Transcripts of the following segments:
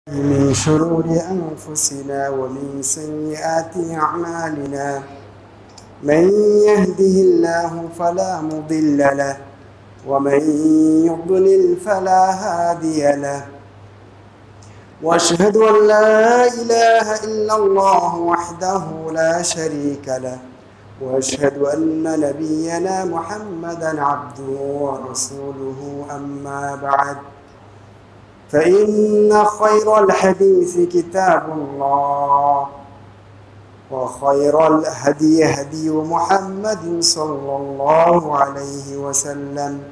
من شرور أنفسنا ومن سيئات أعمالنا من يهده الله فلا مضل له ومن يضلل فلا هادي له وأشهد أن لا إله إلا الله وحده لا شريك له وأشهد أن نبينا محمدا عبده ورسوله أما بعد فإن خير الحديث كتاب الله وخير الهدي هدي محمد صلى الله عليه وسلم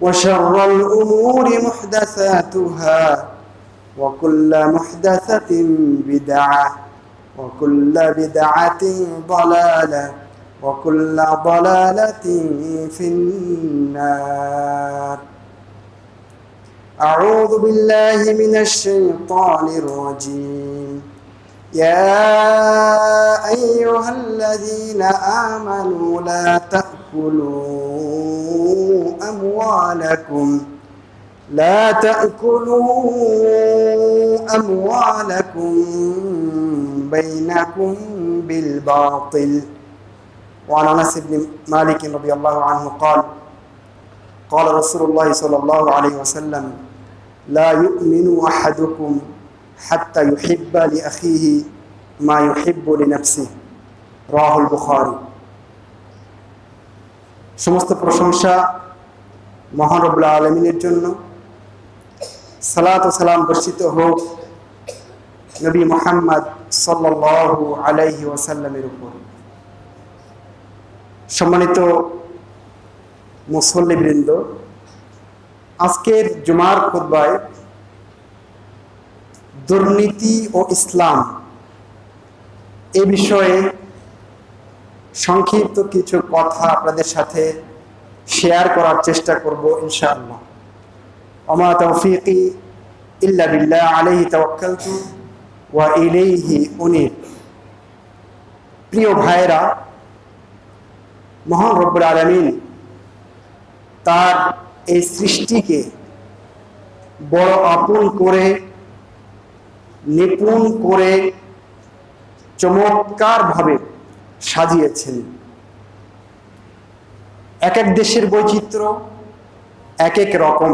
وشر الأمور محدثاتها وكل محدثة بدعة وكل بدعة ضلالة وكل ضلالة في النار. أعوذ بالله من الشيطان الرجيم. يا أيها الذين آمنوا لا تأكلوا أموالكم بينكم بالباطل. وعن أنس بن مالك رضي الله عنه قال رسول الله صلى الله عليه وسلم لا يؤمن أحدكم حتى يحب لأخيه ما يحب لنفسه. রাহুল বুখারী। সমস্ত প্রশংসা মহান রব্বুল আলামিনের জন্য। সালাত ও সালাম বর্ষিত হোক নবী মুহাম্মদ সাল্লাল্লাহু আলাইহি ওয়াসাল্লামের উপর। সম্মানিত মুসল্লিবৃন্দ, আজকের জুমার খুতবায় দুর্নীতি ও ইসলাম এ বিষয়ে সংক্ষিপ্ত কিছু কথা আপনাদের সাথে শেয়ার করার চেষ্টা করব ইনশাআল্লাহ। ওমা তাওফীকি ইল্লা বিল্লাহ আলাইহি তাওয়াক্কালতু ওয়া ইলাইহি উনীব। প্রিয় ভাইরা, মহান রব্বুল আলামিন তার এই সৃষ্টিকে বড় আপন করে, নিপুণ করে, চমৎকারভাবে সাজিয়েছেন। এক এক দেশের বৈচিত্র্য এক এক রকম,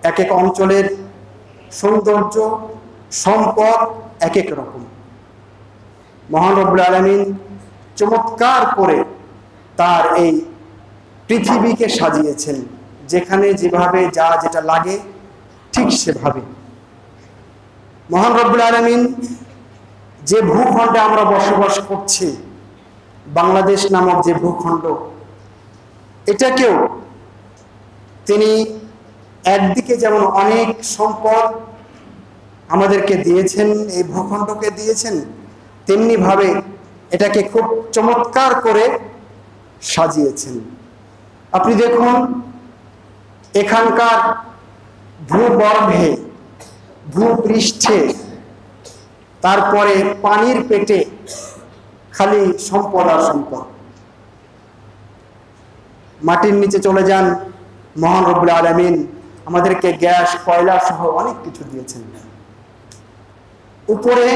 এক এক অঞ্চলের সৌন্দর্য সম্পদ এক এক রকম। মহান রব্বুল আলামিন চমৎকার করে তার এই পৃথিবীকে সাজিয়েছেন, যেখানে যেভাবে যা যেটা লাগে ঠিক সেভাবে। মহান রব্বুল আলামিন যে ভূখণ্ডে আমরা বসবাস করছি, বাংলাদেশ নামক যে ভূখণ্ড, এটাকেও তিনি একদিকে যেমন অনেক সম্পদ আমাদেরকে দিয়েছেন, এই ভূখণ্ডকে দিয়েছেন, তেমনি ভাবে এটাকে খুব চমৎকার করে সাজিয়েছেন। আপনি দেখুন, এখানকার ভূগর্ভে, ভূপৃষ্ঠে, তারপরে পানির পেটে খালি সম্পদ আর সম্পদ। মাটির নিচে চলে যান, মহান রব্বুল আলামিন আমাদেরকে গ্যাস, কয়লা সহ অনেক কিছু দিয়েছেন। উপরে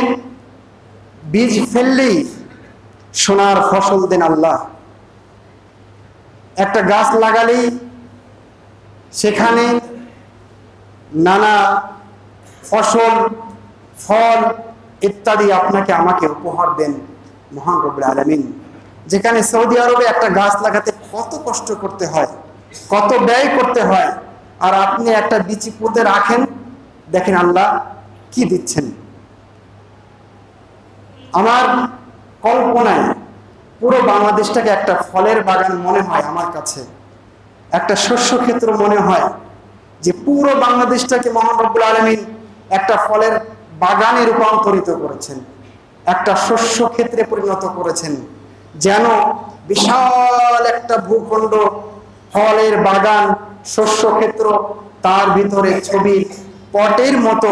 বীজ ফেললেই সোনার ফসল দেন আল্লাহ। একটা গাছ লাগালেই সেখানে নানা ফসল, ফল ইত্যাদি আপনাকে আমাকে উপহার দেন মহান রব্বুল আলামিন। যেখানে সৌদি আরবে একটা গাছ লাগাতে কত কষ্ট করতে হয়, কত ব্যয় করতে হয়, আর আপনি একটা বিচি পুঁতে রাখেন, দেখেন আল্লাহ কি দিচ্ছেন। আমার কল্পনায় পুরো বাংলাদেশটাকে একটা ফলের বাগান মনে হয় আমার কাছে, একটা শস্য ক্ষেত্র মনে হয়, যে পুরো বাংলাদেশটাকে মহান রব্বুল আলামিন একটা ফলের বাগানে রূপান্তরিত করেছেন, একটা শস্য ক্ষেত্রে পরিণত করেছেন। যেন বিশাল একটা ভূখণ্ড, ফলের বাগান, শস্য ক্ষেত্র, তার ভিতরে ছবি পটের মতো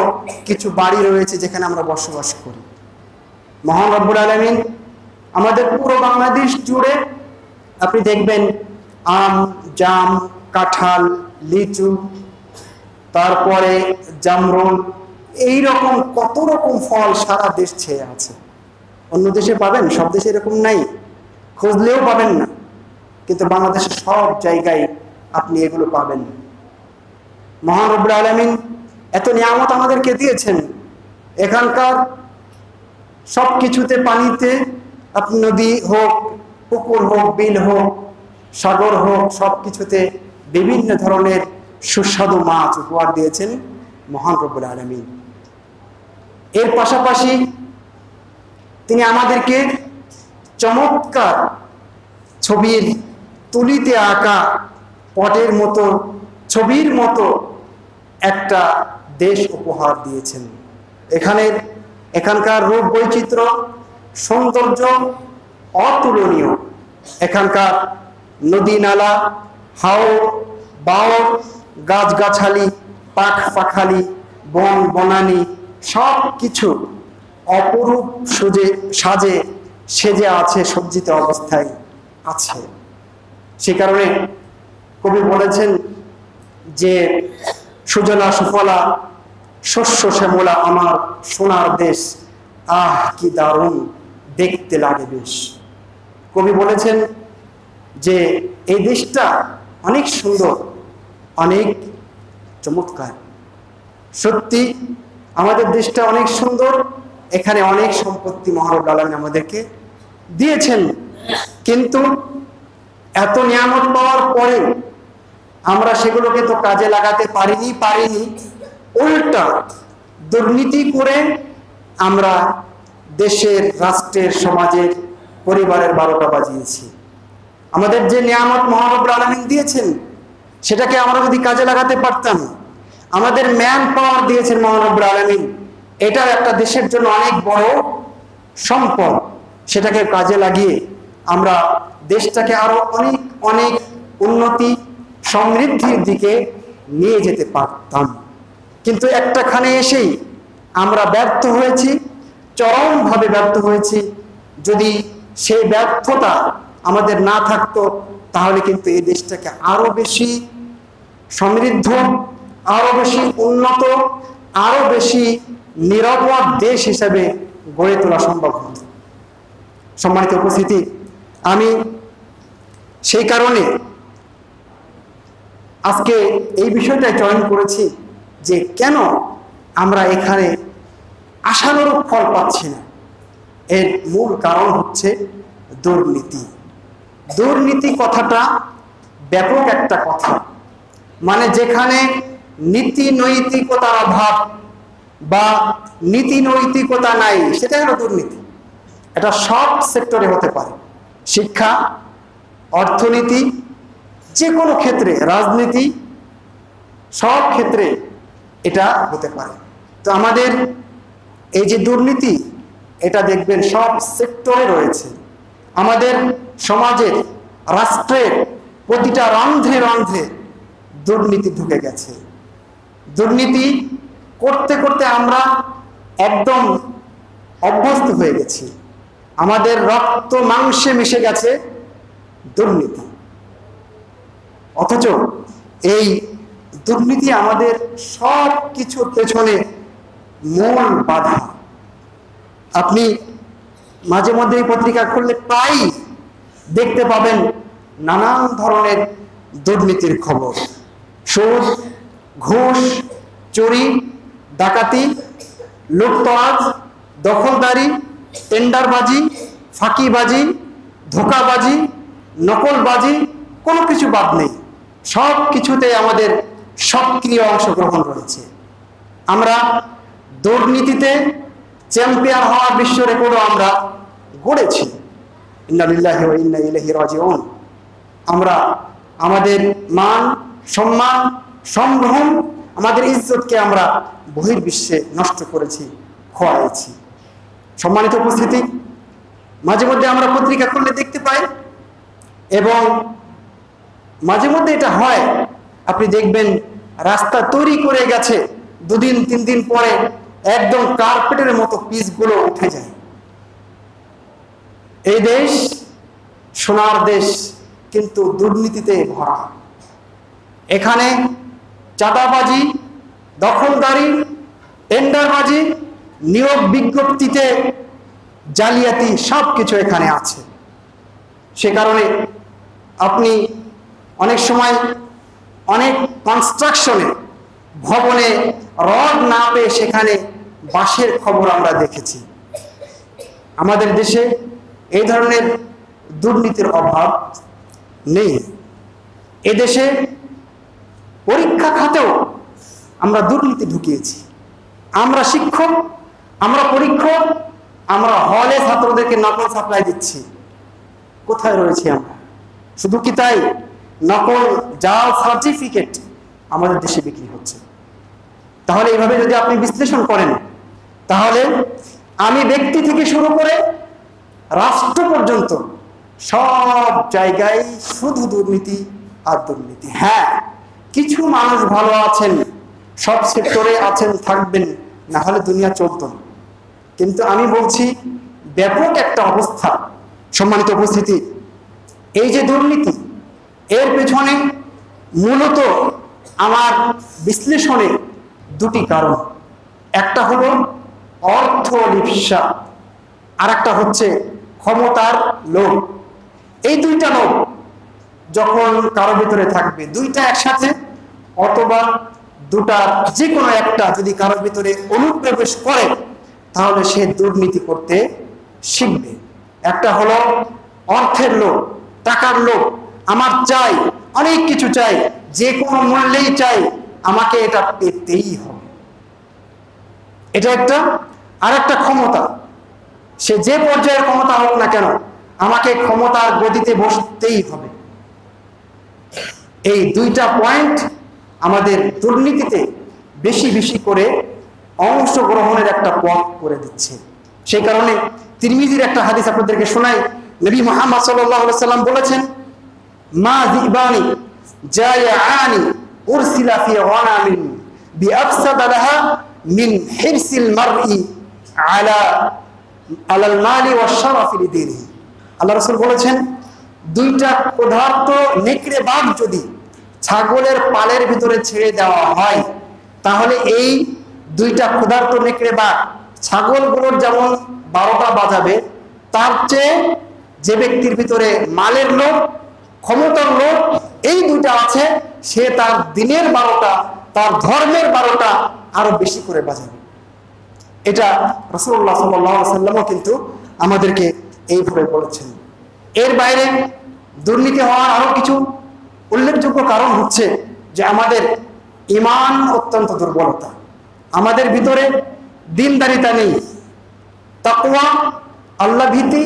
কিছু বাড়ি রয়েছে যেখানে আমরা বসবাস করি। মহান রব্বুল আলামিন আমাদের পুরো বাংলাদেশ জুড়ে আপনি দেখবেন আম, জাম, কাঁঠাল, লিচু, তারপরে জামরুল, এই রকম কত রকম ফল সারা দেশ ছেয়ে আছে। অন্য দেশে পাবেন, সব দেশে এরকম নাই, খুঁজলেও পাবেন না, কিন্তু বাংলাদেশের সব জায়গায় আপনি এগুলো পাবেন। মহান রব্বুল আলামিন এত নিয়ামত আমাদেরকে দিয়েছেন, এখানকার সব কিছুতে, পানিতে, আপনি নদী হোক, পুকুর হোক, বিল হোক, সাগর হোক, সব কিছুতে বিভিন্ন ধরনের সুস্বাদু মাছ উপহার দিয়েছেন মহান রব্বুল আলামিন। এর পাশাপাশি তিনি আমাদেরকে চমৎকার ছবির তুলিতে আঁকা পটের মতো, ছবির মতো একটা দেশ উপহার দিয়েছেন। এখানকার রূপ বৈচিত্র্য, সৌন্দর্য অতুলনীয়। এখানকার নদী নালা, হাওর বাওর, গাছগাছালি, পাখ পাখালি, বন বনানি, সব কিছু অপরূপ সাজে সেজে আছে, সজ্জিত অবস্থায় আছে। সে কারণে কবি বলেছেন যে সুজলা সুফলা শস্য শ্যামলা আমার সোনার দেশ, আহ কি দারুণ দেখতে লাগে বেশ। কবি বলেছেন যে এই দেশটা অনেক সুন্দর, অনেক চমৎকার। সত্যি আমাদের দেশটা অনেক সুন্দর, এখানে অনেক সম্পত্তি মহান রব্বুল আলামিন আমাদেরকে দিয়েছেন, কিন্তু এত নিয়ামত পাওয়ার পরে আমরা সেগুলোকে তো কাজে লাগাতে পারিনি, উল্টা দুর্নীতি করে আমরা দেশের, রাষ্ট্রের, সমাজের, পরিবারের 12টা বাজিয়েছি। আমাদের যে নিয়ামত মহান রব্বুল আলামিন দিয়েছেন সেটাকে আমরা যদি কাজে লাগাতে পারতাম, আমাদের ম্যান পাওয়ার দিয়েছেন মহান রব্বুল আলামিন, এটা একটা দেশের জন্য অনেক বড় সম্পদ। সেটাকে কাজে লাগিয়ে আমরা দেশটাকে আরো অনেক অনেক উন্নতি সমৃদ্ধির দিকে নিয়ে যেতে পারতাম। কিন্তু একটাখানে এসেই আমরা ব্যর্থ হয়েছি, চরমভাবে ব্যর্থ হয়েছি। যদি সেই ব্যর্থতা আমাদের না থাকতো তাহলে কিন্তু এই দেশটাকে আরো বেশি সমৃদ্ধ, আরো বেশি উন্নত, আরো বেশি নিরাপদ দেশ হিসেবে গড়ে তোলা সম্ভব হতো। সম্মানিত উপস্থিতি, আমি সেই কারণে আজকে এই বিষয়টাই চয়ন করেছি যে কেন আমরা এখানে আশানুরূপ ফল পাচ্ছি না। এর মূল কারণ হচ্ছে দুর্নীতি। দুর্নীতি কথাটা ব্যাপক একটা কথা, মানে যেখানে নীতি নৈতিকতার অভাব বা নীতি নৈতিকতা নাই সেটা হলো দুর্নীতি। এটা সব সেক্টরে হতে পারে, শিক্ষা, অর্থনীতি, যে কোনো ক্ষেত্রে, রাজনীতি, সব ক্ষেত্রে এটা হতে পারে। তো আমাদের এই যে দুর্নীতি, এটা দেখবেন সব সেক্টরে রয়েছে। আমাদের সমাজের, রাষ্ট্রের প্রতিটা রন্ধ্রে রন্ধ্রে দুর্নীতি ঢুকে গেছে। দুর্নীতি করতে করতে আমরা একদম অভ্যস্ত হয়ে গেছি, আমাদের রক্ত মাংসে মিশে গেছে দুর্নীতি। অথচ এই দুর্নীতি আমাদের সব কিছুর পেছনে মূল বাধা। আপনি মাঝে মধ্যে এই পত্রিকা খুললে প্রায় দেখতে পাবেন নানান ধরনের দুর্নীতির খবর। সুদ, ঘুষ, চুরি, ডাকাতি, লুটতরাজ, দখলদারি, টেন্ডারবাজি, ফাঁকিবাজি, ধোঁকাবাজি, নকলবাজি, কোনো কিছু বাদ নেই। সব কিছুতে আমাদের সক্রিয় অংশগ্রহণ রয়েছে। আমরা দুর্নীতিতে চ্যাম্পিয়ন হওয়ার বিশ্ব রেকর্ডও আমরা গড়েছি। ইন্না লিল্লাহি ওয়া ইন্না ইলাইহি রাজিউন। আমরা আমাদের মান, সম্মান, সম্ভ্রম, আমাদের ইজ্জতকে আমরা বহির্বিশ্বে নষ্ট করেছি, খোয়াইছি। সম্মানিত উপস্থিতি, মাঝে মধ্যে আমরা পত্রিকা খুললে দেখতে পাই, এবং মাঝে মধ্যে এটা হয়, আপনি দেখবেন রাস্তা তৈরি করে গেছে, 2 দিন 3 দিন পরে একদম কার্পেটের মতো পিচগুলো উঠে যায়। এই দেশ সোনার দেশ, কিন্তু দুর্নীতিতে ভরা। এখানে চাঁদাবাজি, দখলদারি, টেন্ডারবাজি, নিয়োগ বিজ্ঞপ্তিতে জালিয়াতি, সব কিছু এখানে আছে। সে কারণে আপনি অনেক সময় অনেক কনস্ট্রাকশনে, ভবনে রড না পেয়ে সেখানে বাঁশের খবর আমরা দেখেছি। আমাদের দেশে এই ধরনের দুর্নীতির অভাব নেই। এদেশে পরীক্ষা খাতেও আমরা দুর্নীতি ঢুকিয়েছি। আমরা শিক্ষক, আমরা পরীক্ষক, আমরা হলে ছাত্রদেরকে নকল সাপ্লাই দিচ্ছি। কোথায় রয়েছি আমরা? শুধু কি তাই, নকল জাল সার্টিফিকেট আমাদের দেশে বিক্রি হচ্ছে। তাহলে এইভাবে যদি আপনি বিশ্লেষণ করেন, তাহলে আমি ব্যক্তি থেকে শুরু করে রাষ্ট্র পর্যন্ত সব জায়গায় শুধু দুর্নীতি আর দুর্নীতি। হ্যাঁ, কিছু মানুষ ভালো আছেন, সব সেক্টরে আছেন, থাকবেন, না হলে দুনিয়া চলত না। কিন্তু আমি বলছি ব্যাপক একটা অবস্থা। সম্মানিত উপস্থিতি, এই যে দুর্নীতি, এর পেছনে মূলত আমার বিশ্লেষণে দুটি কারণ। একটা হলো অর্থ লিপ্সা, আর একটা হচ্ছে ক্ষমতার লোভ। এই দুইটা লোভ যখন কারো ভিতরে থাকবে, দুইটা একসাথে অথবা দুটা যে কোনো একটা যদি কারোর ভিতরে অনুপ্রবেশ করে, তাহলে সে দুর্নীতি করতে শিখবে। একটা হলো অর্থের লোভ, টাকার লোভ, আমার চাই, অনেক কিছু চাই, যে কোনো মূল্যেই চাই, আমাকে এটা পেতেই হবে। এটা একটা। আর একটা ক্ষমতা, সে যে পর্যায়ের ক্ষমতা হোক না কেন, আমাকে ক্ষমতার গদিতে বসতেই হবে। এই দুইটা পয়েন্ট আমাদের দুর্নীতিতে বেশি বেশি করে অংশগ্রহণের একটা পথ করে দিচ্ছে। সেই কারণে তিরমিজির একটা হাদিস আপনাদেরকে শোনাই। নবী মুহাম্মদ সাল্লাল্লাহু আলাইহি ওয়াসাল্লাম বলেছেন, মা যিবানি জায়াআনি উরসিলা ফি গনামিন বিআফসাদা লাহা মিন হিরসিল মারই আলাল মালি ওয়াশ শারাফি লিদীনিহি। আল্লাহ রাসূল বলেছেন, দুইটা পদার্থ নেকড়ে বাঘ যদি ছাগলের পালের ভিতরে ছেড়ে দেওয়া হয়, তাহলে এই দুইটা পদার্থ নেকড়ে বাঘ ছাগলগুলোর যেমন 12টা বাজাবে, তার চেয়ে যে ব্যক্তির ভিতরে মালের লোভ, ক্ষমতার লোভ, এই দুইটা আছে, সে তার দিনের 12টা, তার ধর্মের 12টা আরো বেশি করে বাজাবে। এটা রাসূলুল্লাহ সাল্লাল্লাহু আলাইহি ওয়াসাল্লামও কিন্তু আমাদেরকে এইভাবে বলেছেন। এর বাইরে দুর্নীতি হওয়ার আরো কিছু উল্লেখযোগ্য কারণ হচ্ছে যে আমাদের ঈমান অত্যন্ত দুর্বলতা, আমাদের ভিতরে দ্বীনদারিতা নেই, তাকওয়া, আল্লাহ ভীতি,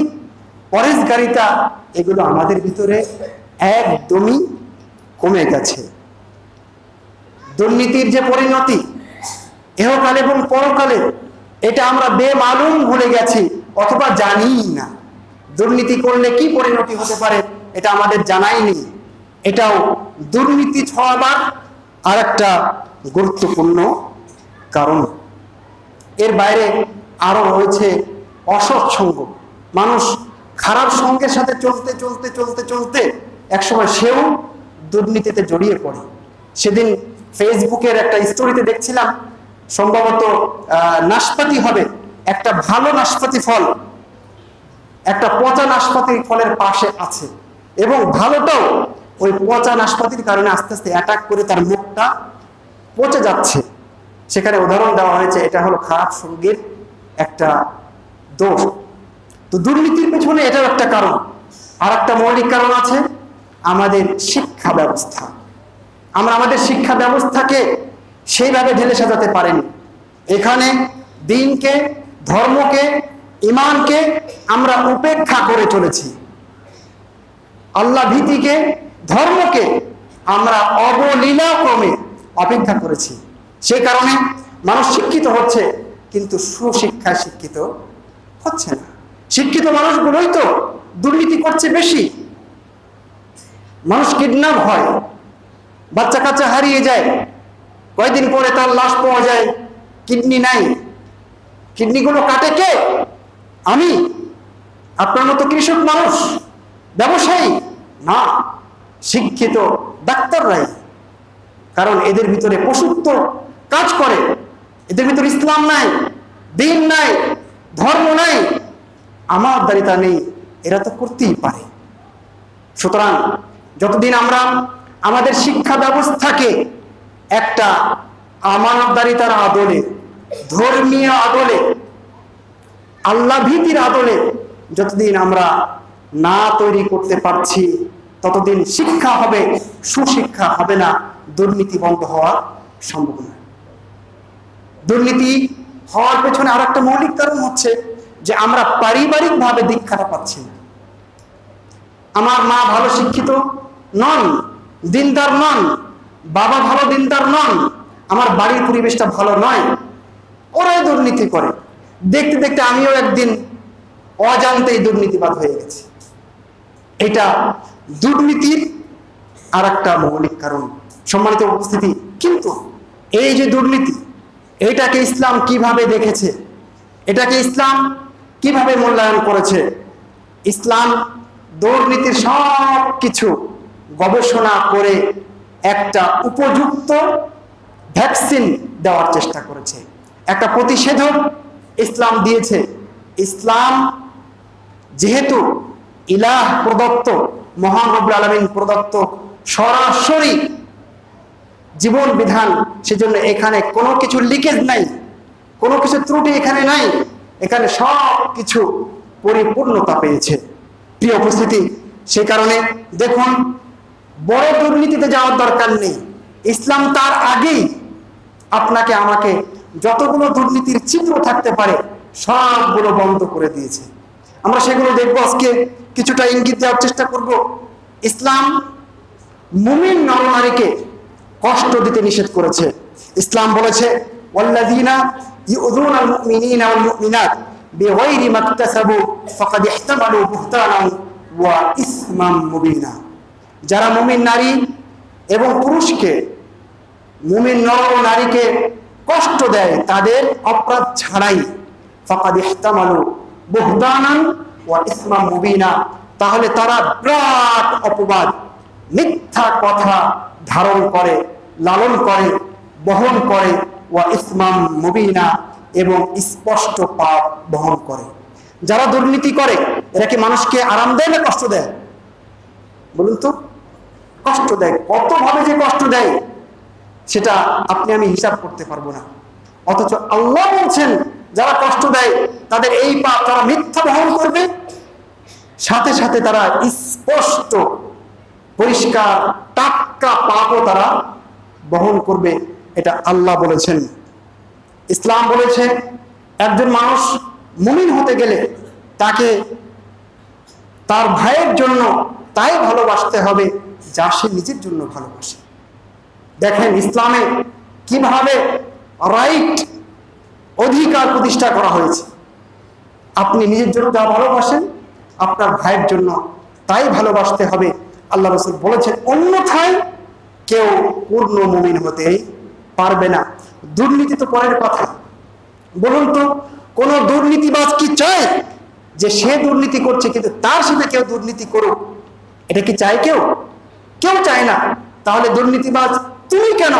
পরহেজগারিতা, এগুলো আমাদের ভিতরে একদমই কমে গেছে। দুর্নীতির যে পরিণতি ইহকাল এবং পরকালে, এটা আমরা বেমালুম ভুলে গেছি অথবা জানি না। দুর্নীতি করলে কি পরিণতি হতে পারে এটা আমাদের জানাই নেই। এটাও দুর্নীতি ছড়াবার আর একটা গুরুত্বপূর্ণ কারণ। এর বাইরে আরো রয়েছে অসৎসঙ্গ। মানুষ খারাপ সঙ্গের সাথে চলতে চলতে চলতে চলতে একসময় সেও দুর্নীতিতে জড়িয়ে পড়ে। সেদিন ফেসবুকের একটা স্টোরিতে দেখছিলাম, সম্ভবত নাশপাতি হবে, একটা ভালো নাশপাতি ফল একটা পচা নাশপাতি ফলের পাশে আছে, এবং ভালোটাও ওই পচা নাশপাতির কারণে আস্তে আস্তে অ্যাটাক করে তার মুখটা পচে যাচ্ছে। সেখানে উদাহরণ দেওয়া হয়েছে, এটা হলো খারাপ সঙ্গীর একটা দোষ। তো দুর্নীতির পেছনে এটাও একটা কারণ। আর একটা মৌলিক কারণ আছে, আমাদের শিক্ষা ব্যবস্থা। আমরা আমাদের শিক্ষা ব্যবস্থাকে সেইভাবে ঢেলে সাজাতে পারিনি। এখানে দিনকে, ধর্মকে, ঈমানকে আমরা উপেক্ষা করে চলেছি। আল্লাহ ভীতিকে, ধর্মকে আমরা অবলীলাক্রমে অপেক্ষা করেছি। সেই কারণে মানুষ শিক্ষিত হচ্ছে, কিন্তু সুশিক্ষায় শিক্ষিত হচ্ছে না। শিক্ষিত মানুষগুলোই তো দুর্নীতি করছে বেশি। মানুষ কিডন্যাপ হয়, বাচ্চা কাচ্চা হারিয়ে যায়, কয়েকদিন পরে তার লাশ পাওয়া যায়, কিডনি নাই। কিডনিগুলো কাটে কে? আমি, আপনার মতো কৃষক মানুষ, ব্যবসায়ী না, শিক্ষিত ডাক্তাররাই। কারণ এদের ভিতরে পশুত্ব কাজ করে, এদের ভিতর ইসলাম নাই, দিন নাই, ধর্ম নাই, আমানতদারিতা নেই, এরা তো করতেই পারে। সুতরাং যতদিন আমরা আমাদের শিক্ষা ব্যবস্থাকে একটা আমানতদারিতার আদলে, ধর্মীয় আদলে, আল্লাহ ভীতির আদলে যতদিন আমরা না তৈরি করতে পারছি, ততদিন শিক্ষা হবে, সুশিক্ষা হবে না, দুর্নীতি বন্ধ হওয়া সম্ভব নয়। দুর্নীতি হওয়ার পেছনে আর একটা মৌলিক কারণ হচ্ছে যে আমরা পারিবারিকভাবে দীক্ষাটা পাচ্ছি না। আমার মা ভালো শিক্ষিত নন, দিনদার নন, বাবা ভালো দিনদার নন, আমার বাড়ির পরিবেশটা ভালো নয়, ওরাই দুর্নীতি করে। দেখতে দেখতে আমিও একদিন অজান্তেই দুর্নীতিবাদ হয়ে গেছি। এটা দুর্নীতির আর একটা মৌলিক কারণ, সম্মানিত উপস্থিতি। কিন্তু এই যে দুর্নীতি, এটাকে ইসলাম কিভাবে দেখেছে, এটাকে ইসলাম কিভাবে মূল্যায়ন করেছে? ইসলাম দুর্নীতির সব কিছু গবেষণা করে একটা উপযুক্ত ভ্যাকসিন দেওয়ার চেষ্টা করেছে, একটা প্রতিষেধক ইসলাম দিয়েছে। ইসলাম যেহেতু ইলাহ প্রদত্ত, মহান রব্বুল আলামিন প্রদত্ত সরাসরি জীবন বিধান, সেজন্য এখানে কোনো কিছু লিকেজ নাই, কোনো কিছু ত্রুটি এখানে নাই, এখানে সব কিছু পরিপূর্ণতা পেয়েছে। প্রিয় উপস্থিতি, সেই কারণে দেখুন, বড় দুর্নীতিতে যাওয়ার দরকার নেই। ইসলাম তার আগেই আপনাকে আমাকে যতগুলো দুর্নীতির চিত্র থাকতে পারে সবগুলো বন্ধ করে দিয়েছে। আমরা সেগুলো দেখবো, আজকে কিছুটা ইঙ্গিত দেওয়ার চেষ্টা করব। ইসলাম মুমিন নরনারীকে কষ্ট দিতে নিষেধ করেছে। ইসলাম বলেছে, ওয়াল্লাযীনা ইউযুনাল মুমিনিনা ওয়াল মুমিনাত বিগাইরি মাকতাসাবু ফাকাদ ইহতামালু বুহতানান ওয়া ইসমান মুবিনা। যারা মুমিন নারী এবং পুরুষকে, মুমিন নর ও নারীকে কষ্ট দেয় তাদের অপরাধ ছাড়াই, ফাকাদ ইহতামালু বুহতানান ওয়া ইসমান মুবিনা, তাহলে তারা বিরাট অপবাদ, মিথ্যা কথা ধারণ করে, লালন করে, বহন করে, ওয়া ইসমাম মুবিনা, এবং স্পষ্ট পাপ বহন করে। যারা দুর্নীতি করে এরা কি মানুষকে আরাম দেয় না কষ্ট দেয়? বলুন তো, কষ্ট দেয়। কতভাবে যে কষ্ট দেয় সেটা আপনি আমি হিসাব করতে পারবো না। অথচ আল্লাহ বলছেন, যারা কষ্ট দেয় তাদের এই পাপ তারা মিথ্যা বহন করবে, সাথে সাথে তারা স্পষ্ট পরিষ্কার টাটকা পাপও তারা বহন করবে। এটা আল্লাহ বলেছেন। ইসলাম বলেছে, একজন মানুষ মুমিন হতে গেলে তাকে তার ভাইয়ের জন্য তাই ভালোবাসতে হবে যা সে নিজের জন্য ভালোবাসে। দেখেন ইসলামে কিভাবে রাইট, অধিকার প্রতিষ্ঠা করা হয়েছে। আপনি নিজের জন্য যা ভালোবাসেন আপনার ভাইয়ের জন্য তাই ভালোবাসতে হবে। আল্লাহ রাসূল বলেছেন, অন্যথায় কেউ পূর্ণ মুমিন হতেই পারবে না। দুর্নীতি তো পরের কথা। বলুন তো, কোন দুর্নীতিবাজ কি চায় যে সে দুর্নীতি করছে কিন্তু তার সাথে কেউ দুর্নীতি করুক? এটা কি চায় কেউ? কেউ চায় না। তাহলে দুর্নীতিবাজ তুমি কেন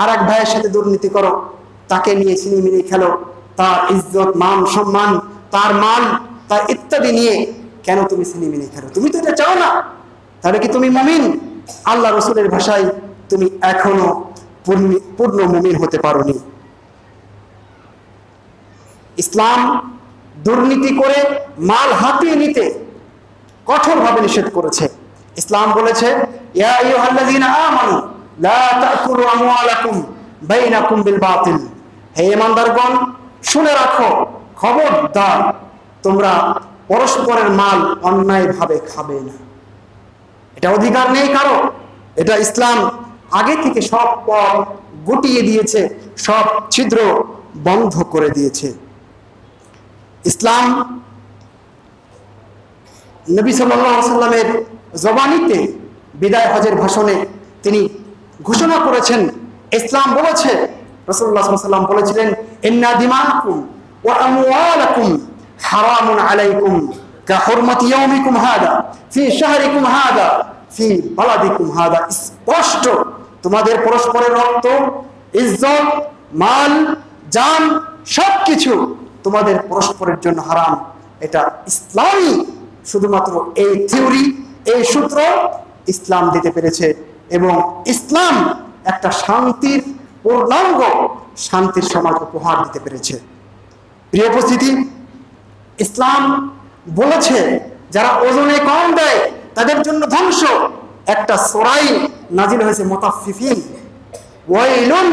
আর এক ভাইয়ের সাথে দুর্নীতি করো? তাকে নিয়ে ছিনিমিনি খেলো, তার ইজ্জত, মান, সম্মান, তার মাল, তার ইত্যাদি নিয়ে কেন তুমি ছিনিমিনি খেলো? তুমি তো এটা চাও না। তাহলে কি তুমি মুমিন? আল্লাহ রাসূলের ভাষায় তুমি এখনো পূর্ণ মুমিন হতে পারোনি। ইসলাম দুর্নীতি করে মাল হাতিয়ে নিতে কঠোরভাবে নিষেধ করেছে। ইসলাম বলেছে, ইয়া আইয়ুহাল্লাযীনা আমানু লা তাকুলু আমওয়ালাকুম বাইনাকুম বিল বাতিল। হে ঈমানদারগণ, শুনে রাখো, খবরদার, তোমরা পরস্পরের মাল অন্যায়ভাবে খাবে না। এটা অধিকার নেই কারো। এটা ইসলাম আগে থেকে সব পথ গুটিয়ে দিয়েছে, সব ছিদ্র বন্ধ করে দিয়েছে। ইসলাম নবী সাল্লাল্লাহু আলাইহি ওয়াসাল্লামের জবানিতে বিদায় হজের ভাষণে তিনি ঘোষণা করেছেন। ইসলাম বলেছে, রাসূলুল্লাহ সাল্লাল্লাহু আলাইহি ওয়াসাল্লাম বলেছিলেন, ইন্না দিমাকুম ওয়া আমওয়ালাকুম হারামুন আলাইকুম কাহুরমাতি ইয়াউমিকুম হাদা ফি শাহরিকুম হাদা ফি বালাদিকুম হাদা। স্পষ্ট, তোমাদের পরস্পরের রক্ত ইজ্জত, মাল, জান সবকিছু তোমাদের পরস্পরের জন্য হারাম। এটা ইসলামই শুধুমাত্র এই থিওরি, এই সূত্র ইসলাম দিতে পেরেছে, এবং ইসলাম একটা শান্তির পূর্ণাঙ্গ শান্তির সমাজ উপহার দিতে পেরেছে। প্রিয় উপস্থিতি, ইসলাম বলেছে যারা ওজনে কম দেয় তাদের জন্য ধ্বংস। একটা সূরাই নাজিল হয়েছে মুতাফফিফিন, ওয়াইলুন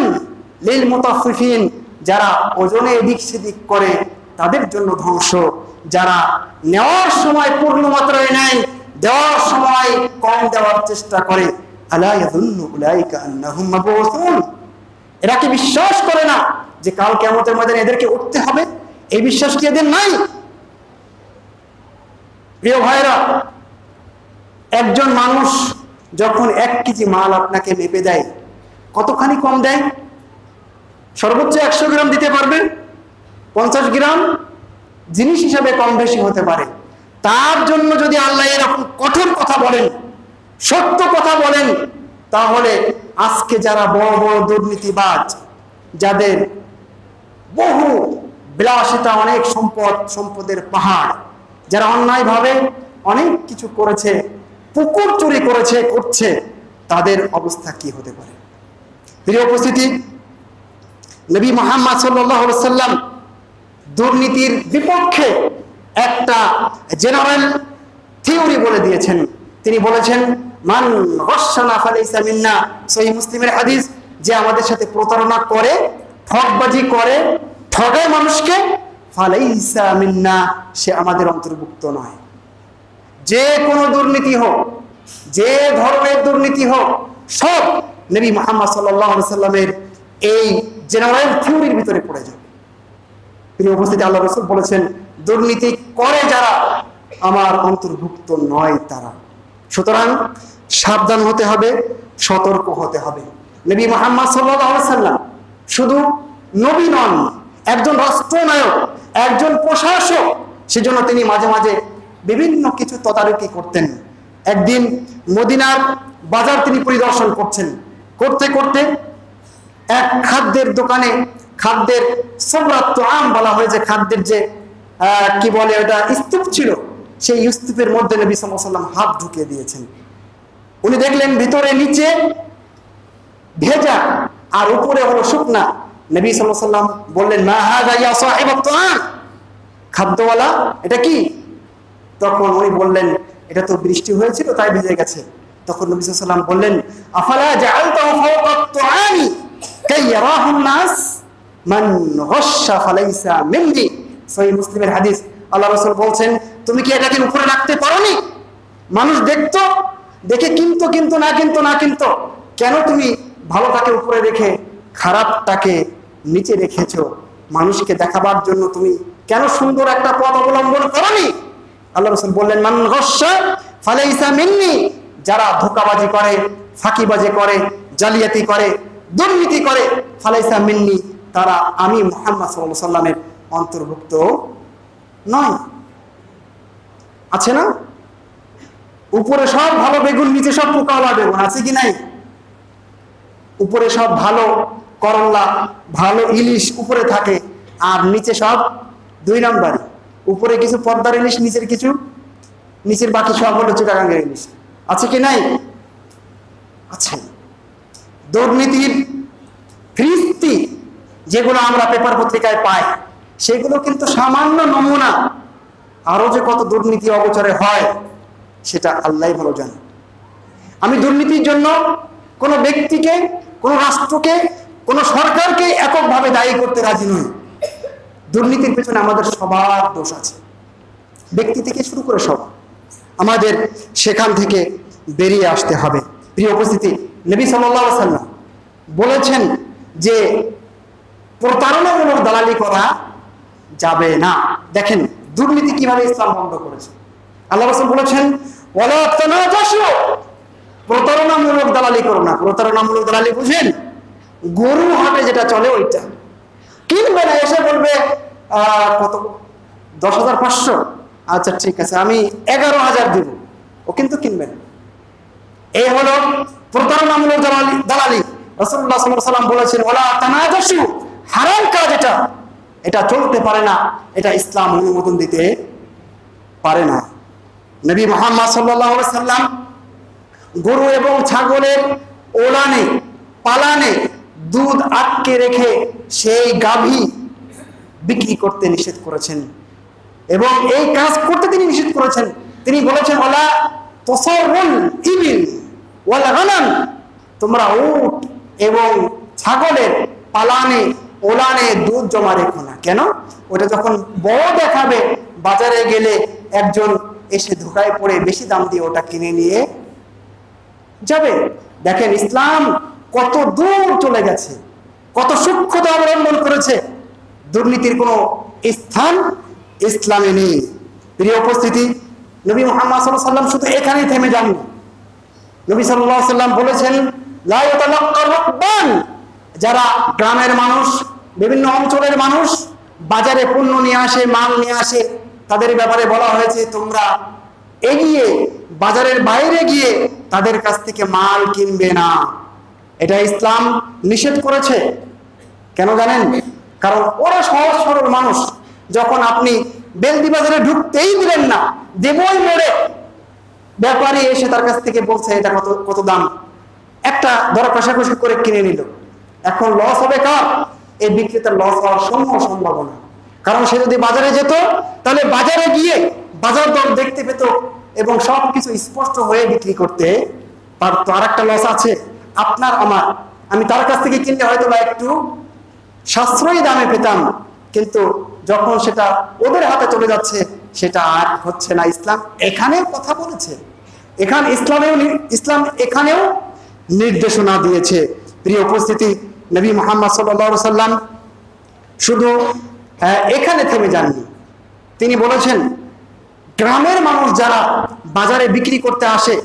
লিল মুতাফফিফিন, যারা ওজনে এদিক সেদিক করে তাদের জন্য ধ্বংস। যারা নেওয়ার সময় পূর্ণ মাত্রায় নেয়, দেওয়ার সময় কম দেওয়ার চেষ্টা করে, আলা ইয়াযুন্নু উলাইকা আন্নাহুম মাবউসুন, এরা কি বিশ্বাস করে না যে কাল কিয়ামতের ময়দানে এদেরকে উঠতে হবে? এই বিশ্বাস কি এদের নাই? প্রিয় ভাইরা, একজন মানুষ যখন 1 কেজি মাল আপনাকে মেপে দেয়, কতখানি কম দেয়? সর্বোচ্চ 100 গ্রাম দিতে পারবে, 50 গ্রাম জিনিস হিসাবে কম বেশি হতে পারে। তার জন্য যদি আল্লাহ এরকম কঠোর কথা বলেন, সত্য কথা বলেন, তাহলে আজকে যারা বড় বড় দুর্নীতিবাজ, যাদের বহু বিলাসিতা, অনেক সম্পদের পাহাড়, যারা অন্যায়ভাবে অনেক কিছু করেছে, পুকুর চুরি করেছে, করছে, তাদের অবস্থা কি হতে পারে? প্রিয় উপস্থিতি, নবী মুহাম্মদ সাল্লাল্লাহু আলাইহি সাল্লাম দুর্নীতির বিপক্ষে একটা জেনারেল থিওরি বলে দিয়েছেন। তিনি বলেছেন, মান গাশশানা ফালাইসা মিন্না, সহিহ মুসলিমের হাদিস, যে আমাদের সাথে প্রতারণা করে, ঠকবাজি করে, ঠগায় মানুষকে, ফালাইসা মিন্না, সে আমাদের অন্তর্ভুক্ত নয়। যে কোনো দুর্নীতি হোক, যে ধরনের দুর্নীতি হোক, সব নবী মুহাম্মদ সাল্লাল্লাহু আলাইহি সাল্লামের এই জেনারেল থিওরির ভিতরে পড়ে যাবে। প্রিয় উপস্থিতি, আল্লাহ রাসূল বলেছেন, দুর্নীতি করে যারা আমার অন্তর্ভুক্ত নয় তারা। সুতরাং সাবধান হতে হবে, সতর্ক হতে হবে। নবী মুহাম্মদ সাল্লাল্লাহু আলাইহি সাল্লাম শুধু নবী নন, একজন রাষ্ট্রনায়ক, একজন প্রশাসক। সেজন্য তিনি মাঝে মাঝে বিভিন্ন কিছু তদারকি করতেন। একদিন মদিনার বাজার তিনি পরিদর্শন করছেন, করতে করতে এক খাদ্যের দোকানে, খাদ্যের সম্রাট আম বলা হয়েছে, খাদ্যের যে কি বলে ওটা স্তূপ ছিল, সেই স্তূপের মধ্যে নবী সাল্লাল্লাহু আলাইহি ওয়াসাল্লাম হাত ঢুকিয়ে দিয়েছেন। উনি দেখলেন ভিতরে নিচে ভেজা আর উপরে হলো শুকনা। নবী সাল্লাল্লাহু আলাইহি ওয়াসাল্লাম বললেন, মা হাযা ইয়া সাহিবাত তুআম, খাদ্যওয়ালা এটা কি? তখন উনি বললেন, এটা তো বৃষ্টি হয়েছিল তাই ভিজে গেছে। তখন নবী সাল্লাল্লাহু আলাইহি ওয়াসাল্লাম বললেন, আফালা জাআলতাহু ফাওকা তুআমি কাই ইয়ারাহুন নাস মান গাশশা ফালাইসা মিন্নি। সহিহ মুসলিমের হাদিস। আল্লাহ রাসূল বলছেন, তুমি কি এটাকে উপরে রাখতে পারোনি? মানুষ দেখতো, দেখে কিন্তু না কিনতো। কেন তুমি ভালোটাকে উপরে রেখে খারাপটাকে নিচে রেখেছো? মানুষকে দেখাবার জন্য তুমি কেন সুন্দর একটা পথ অবলম্বন করোনি? আল্লাহ রাসূল বললেন, মান গাশশা ফালাইসা মিন্নি, যারা ধোঁকাবাজি করে, ফাঁকিবাজি করে, জালিয়াতি করে, দুর্নীতি করে, ফালাইসা মিন্নি, তারা আমি মুহাম্মদ সাল্লাল্লাহু আলাইহি সাল্লামের অন্তর্ভুক্ত নয়। আছে না? উপরে সব ভালো বেগুন, নিচে সব পোকাওয়ালা বেগুন, আছে কি নাই? উপরে সব ভালো করলা, ভালো ইলিশ উপরে থাকে, আর নিচে সব 2 নম্বর। উপরে কিছু পর্দার ইলিশ, নিচের বাকি সব হলো চিটাগাঙ্গের ইলিশ। আছে কি নাই? আছে। দুর্নীতির ফিরিস্তি যেগুলো আমরা পেপার পত্রিকায় পাই, সেগুলো কিন্তু সামান্য নমুনা। আরো যে কত দুর্নীতি অগোচরে হয় সেটা আল্লাহই ভালো জানে। আমি দুর্নীতির জন্য কোনো ব্যক্তিকে, কোনো রাষ্ট্রকে, কোনো সরকারকে এককভাবে দায়ী করতে রাজি নই। দুর্নীতির পেছনে আমাদের সবার দোষ আছে, ব্যক্তি থেকে শুরু করে সব। আমাদের সেখান থেকে বেরিয়ে আসতে হবে। প্রিয় উপস্থিতি, নবী সাল্লাল্লাহু আলাইহি ওয়াসাল্লাম বলেছেন যে প্রতারণামূলক দালালি করা যাবে না। দেখেন দুর্নীতি কিভাবে ইসলাম বন্ধ করেছে। আল্লাহ রাসূল বলেছেন, ওয়ালা তানাজাসু, প্রতারণামূলক দালালি করো না। প্রতারণামূলক দালালি বুঝেন? গরু হাটে যেটা চলে ওইটা কিনবে না, এসে বলবে কত, 10,500, আচ্ছা ঠিক আছে আমি 11,000 দেব, ও কিন্তু কিনবে না। এই হলো প্রতারণামূলক দালালি। রাসূলুল্লাহ সাল্লাল্লাহু আলাইহি ওয়াসাল্লাম বলেছেন ওয়ালা তানাজাসু, হারাম কাজ এটা, এটা চলতে পারে না, এটা ইসলাম অনুমোদন দিতে পারে না। নবী মুহাম্মদ সাল্লাল্লাহু আলাইহি ওয়াসাল্লাম গরু এবং ছাগলের ওলানে পালানে দুধ আটকে রেখে সেই গাভী বিক্রি করতে নিষেধ করেছেন, এবং এই কাজ করতে তিনি নিষেধ করেছেন। তিনি বলেছেন ওয়ালা তাসাররুল ইবিল ওয়াল গানাম, তোমরা উট এবং ছাগলের পালানে ওলানে দুধ জমা রেখো না। কেন? ওটা যখন বড় দেখাবে, বাজারে গেলে একজন এসে ধোকায় পড়ে বেশি দাম দিয়ে ওটা কিনে নিয়ে যাবে। দেখেন ইসলাম কত দূর চলে গেছে, কত সূক্ষ্মতা অবলম্বন করেছে। দুর্নীতির কোনো স্থান ইসলামে নেই। প্রিয় উপস্থিতি, নবী মুহাম্মদ সাল্লাল্লাহু আলাইহি ওয়াসাল্লাম শুধু এখানেই থেমে যাননি। নবী সাল্লাল্লাহু আলাইহি ওয়াসাল্লাম বলেছেন লা ইয়াতালাক্কা রুকবান, যারা গ্রামের মানুষ, বিভিন্ন অঞ্চলের মানুষ বাজারে পণ্য নিয়ে আসে, মাল নিয়ে আসে, তাদের ব্যাপারে বলা হয়েছে তোমরা এগিয়ে বাজারের বাইরে গিয়ে তাদের কাছ থেকে মাল কিনবে না। এটা ইসলাম নিষেধ করেছে। কেন জানেন? কারণ ওরা সহজ সরল মানুষ। যখন আপনি বেলদি বাজারে ঢুকতেই দিলেন না, দেবই মোড়ে ব্যাপারী এসে তার কাছ থেকে বলছে এটা কত কত দাম, একটা দর কষাকষি করে কিনে নিল। এখন লস হবে কার? এই বিক্রেতার লস হওয়ার সম্ভাবনা। কারণ সে যদি বাজারে যেত, তাহলে বাজারে গিয়ে বাজার দর দেখতে পেত এবং সবকিছু স্পষ্ট হয়ে বিক্রি করতে পারতো। আর একটা লস আছে আপনার আমার, আমি তার কাছ থেকে কিনলে হয়তো বা একটু সাশ্রয়ী দামে পেতাম, কিন্তু যখন সেটা ওদের হাতে চলে যাচ্ছে সেটা আর হচ্ছে না। ইসলাম এখানে কথা বলেছে, ইসলাম এখানেও নির্দেশনা দিয়েছে। প্রিয় উপস্থিতি, নবী মুহাম্মদ সাল্লাল্লাহু আলাইহি ওয়াসাল্লাম শুধু এখানে থেমে যাননি। তিনি বলেছেন গ্রামের মানুষ যারা বাজারে বিক্রি করতে আসে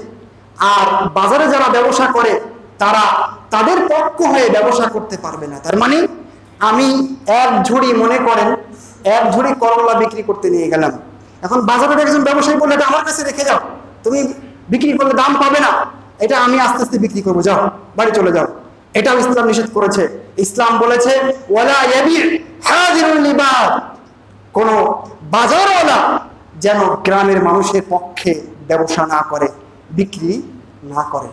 আর বাজারে যারা ব্যবসা করে, তারা তাদের পক্ষ হয়ে ব্যবসা করতে পারবে না। তার মানে আমি এক ঝুড়ি, মনে করেন এক ঝুড়ি করলা বিক্রি করতে নিয়ে গেলাম, এখন বাজারের একজন ব্যবসায়ী বললে এটা আমার কাছে রেখে যাও, তুমি বিক্রি করলে দাম পাবে না, এটা আমি আস্তে আস্তে বিক্রি করবো, যাও বাড়ি চলে যাও। এটাও ইসলাম নিষেধ করেছে। ইসলাম বলেছে ওয়ালা ইয়াবি হাজিরুল লিবাদ, কোন বাজারওয়ালা যেন গ্রামের মানুষের পক্ষে ব্যবসা না করে, বিক্রি না করে।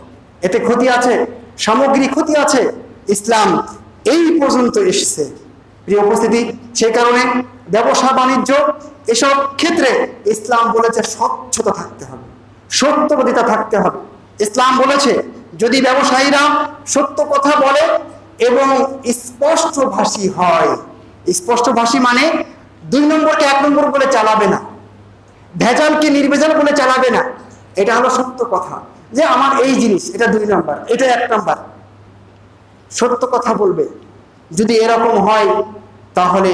এতে ক্ষতি আছে, সামগ্রিক ক্ষতি আছে। ইসলাম এই পর্যন্ত এসেছে। প্রিয় উপস্থিতি, সেই কারণে ব্যবসা বাণিজ্য এসব ক্ষেত্রে ইসলাম বলেছে স্বচ্ছতা থাকতে হবে, সত্যবাদিতা থাকতে হবে। ইসলাম বলেছে যদি ব্যবসায়ীরা সত্য কথা বলে এবং স্পষ্টভাষী হয়, স্পষ্টভাষী মানে 2 নম্বরকে 1 নম্বর বলে চালাবে না, ভেজালকে নির্ভেজাল বলে চালাবে না। এটা হলো সত্য কথা, যে আমার এই জিনিস এটা 2 নম্বর, এটা 1 নম্বর। সত্য কথা বলবে। যদি এরকম হয় তাহলে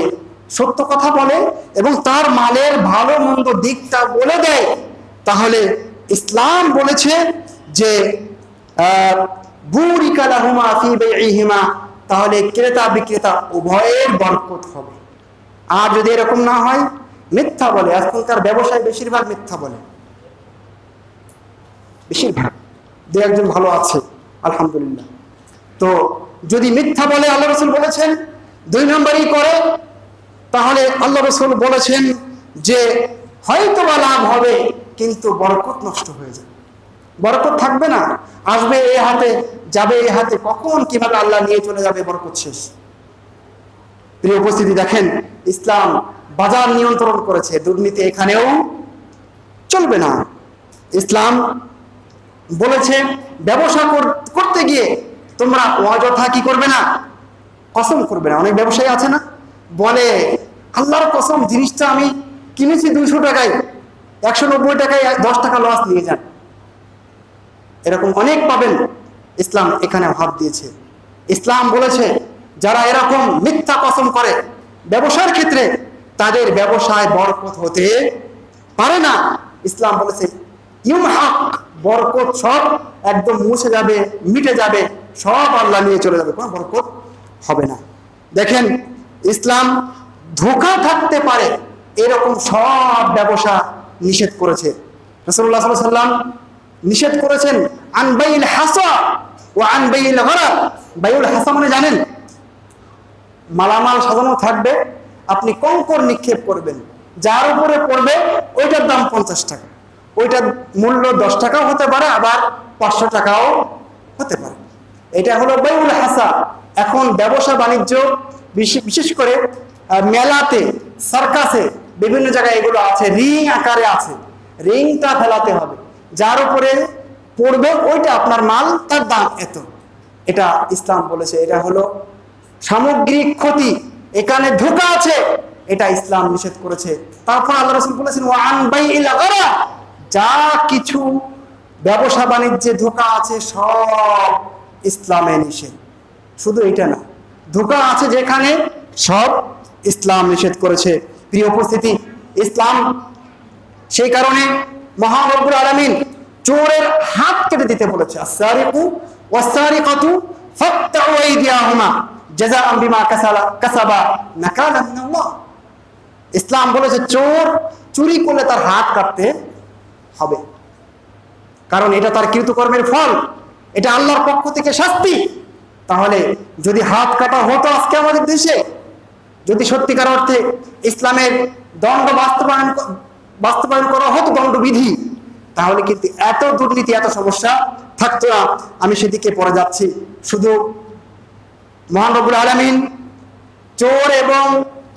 সত্য কথা বলে এবং তার মালের ভালো মন্দ দিকটা বলে দেয়, তাহলে ইসলাম বলেছে যে বুরিকা লাহুমা ফি বাইইহিমা, তাহলে ক্রেতা বিক্রেতা উভয়ের বরকত হবে। আর যদি এরকম না হয়, মিথ্যা বলে, এখনকার ব্যবসায় বেশিরভাগ মিথ্যা বলে, বেশিরভাগ, 2-1 ভালো আছে আলহামদুলিল্লাহ। তো যদি মিথ্যা বলে, আল্লাহ রাসূল বলেছেন 2 নম্বরই করে, তাহলে আল্লাহ রাসূল বলেছেন যে হয়তো বা লাভ হবে কিন্তু বরকত নষ্ট হয়ে যাবে, বরকত থাকবে না। আসবে এই হাতে, যাবে এই হাতে, কখন কিভাবে আল্লাহ নিয়ে চলে যাবে, বরকত শেষ। প্রিয় উপস্থিতি, দেখেন ইসলাম বাজার নিয়ন্ত্রণ করেছে, দুর্নীতি এখানেও চলবে না। ইসলাম বলেছে ব্যবসা করতে গিয়ে তোমরা অযথা কি করবে না, কসম করবে না। অনেক ব্যবসায়ী আছে না, বলে আল্লাহর কসম জিনিসটা আমি কিনেছি 200 টাকায়, 190 টাকায় 10 টাকা লস নিয়ে যান, এরকম অনেক পাবেন। ইসলাম এখানে হাত দিয়েছে। ইসলাম বলেছে যারা এরকম মিথ্যা কসম করে ব্যবসার ক্ষেত্রে, তাদের ব্যবসায় বরকত হতে পারে না। ইসলাম বলেছে ইউমহাক, বরকত সব একদম মুছে যাবে, মিটে যাবে, সব আল্লাহ নিয়ে চলে যাবে, কোনো বরকত হবে না। দেখেন ইসলাম ধোঁকা থাকতে পারে এরকম সব ব্যবসা নিষেধ করেছে। রাসূলুল্লাহ সাল্লাল্লাহু আলাইহি ওয়াসাল্লাম নিষেধ করেছেন আনবাইল হাসা ওয়ান বাইল গরার, বাইউল হাসা মানে জানেন, মালামাল সাজানো থাকবে, আপনি কঙ্কর নিক্ষেপ করবেন, যার উপরে পড়বে ওইটার দাম 50 টাকা, ওইটার মূল্য 10 টাকাও হতে পারে, আবার 500 টাকাও হতে পারে। এটা হলো বাইউল হাসা। এখন ব্যবসা বাণিজ্য বিশেষ করে মেলাতে, সার্কাসে, বিভিন্ন জায়গায় এগুলো আছে, রিং আকারে আছে, রিংটা ফেলাতে হবে, যার উপরে পড়বে ওইটা আপনার মাল, তার দাম এত। এটা ইসলাম বলেছে এটা হলো সামগ্রিক ক্ষতি, এখানে ধোঁকা আছে, এটা ইসলাম নিষেধ করেছে। তারপর আল্লাহ রাসূল বলেছেন ওয়ান বাইল গরার, যা কিছু ব্যবসা বাণিজ্যে ধোঁকা আছে সব ইসলামে নিষেধ। শুধু এটা না, ধোঁকা আছে যেখানে সব ইসলাম নিষেধ করেছে। প্রিয় উপস্থিতি, ইসলাম সেই কারণে মহান রব্বুল আলামিন চোরের হাত কেটে দিতে বলেছে, আস-সারিকু ওয়াস-সারিকাতু ফাকতাউ আইদিয়াহুমা জাযাআন বিমা কাসাবা নাকালাম মিনাল্লাহ। ইসলাম বলেছে চোর চুরি করলে তার হাত কাটতে হবে, কারণ এটা তার কৃতকর্মের ফল, এটা আল্লাহর পক্ষ থেকে শাস্তি। তাহলে যদি হাত কাটা হতো আজকে আমাদের দেশে, যদি সত্যিকার অর্থে ইসলামের দণ্ড বাস্তবায়ন করা হতো, দণ্ডবিধি, তাহলে কিন্তু এত দুর্নীতি, এত সমস্যা থাকতো না। আমি সেদিকে পড়ে যাচ্ছি। শুধু মহান রব্বুল আলামিন চোর এবং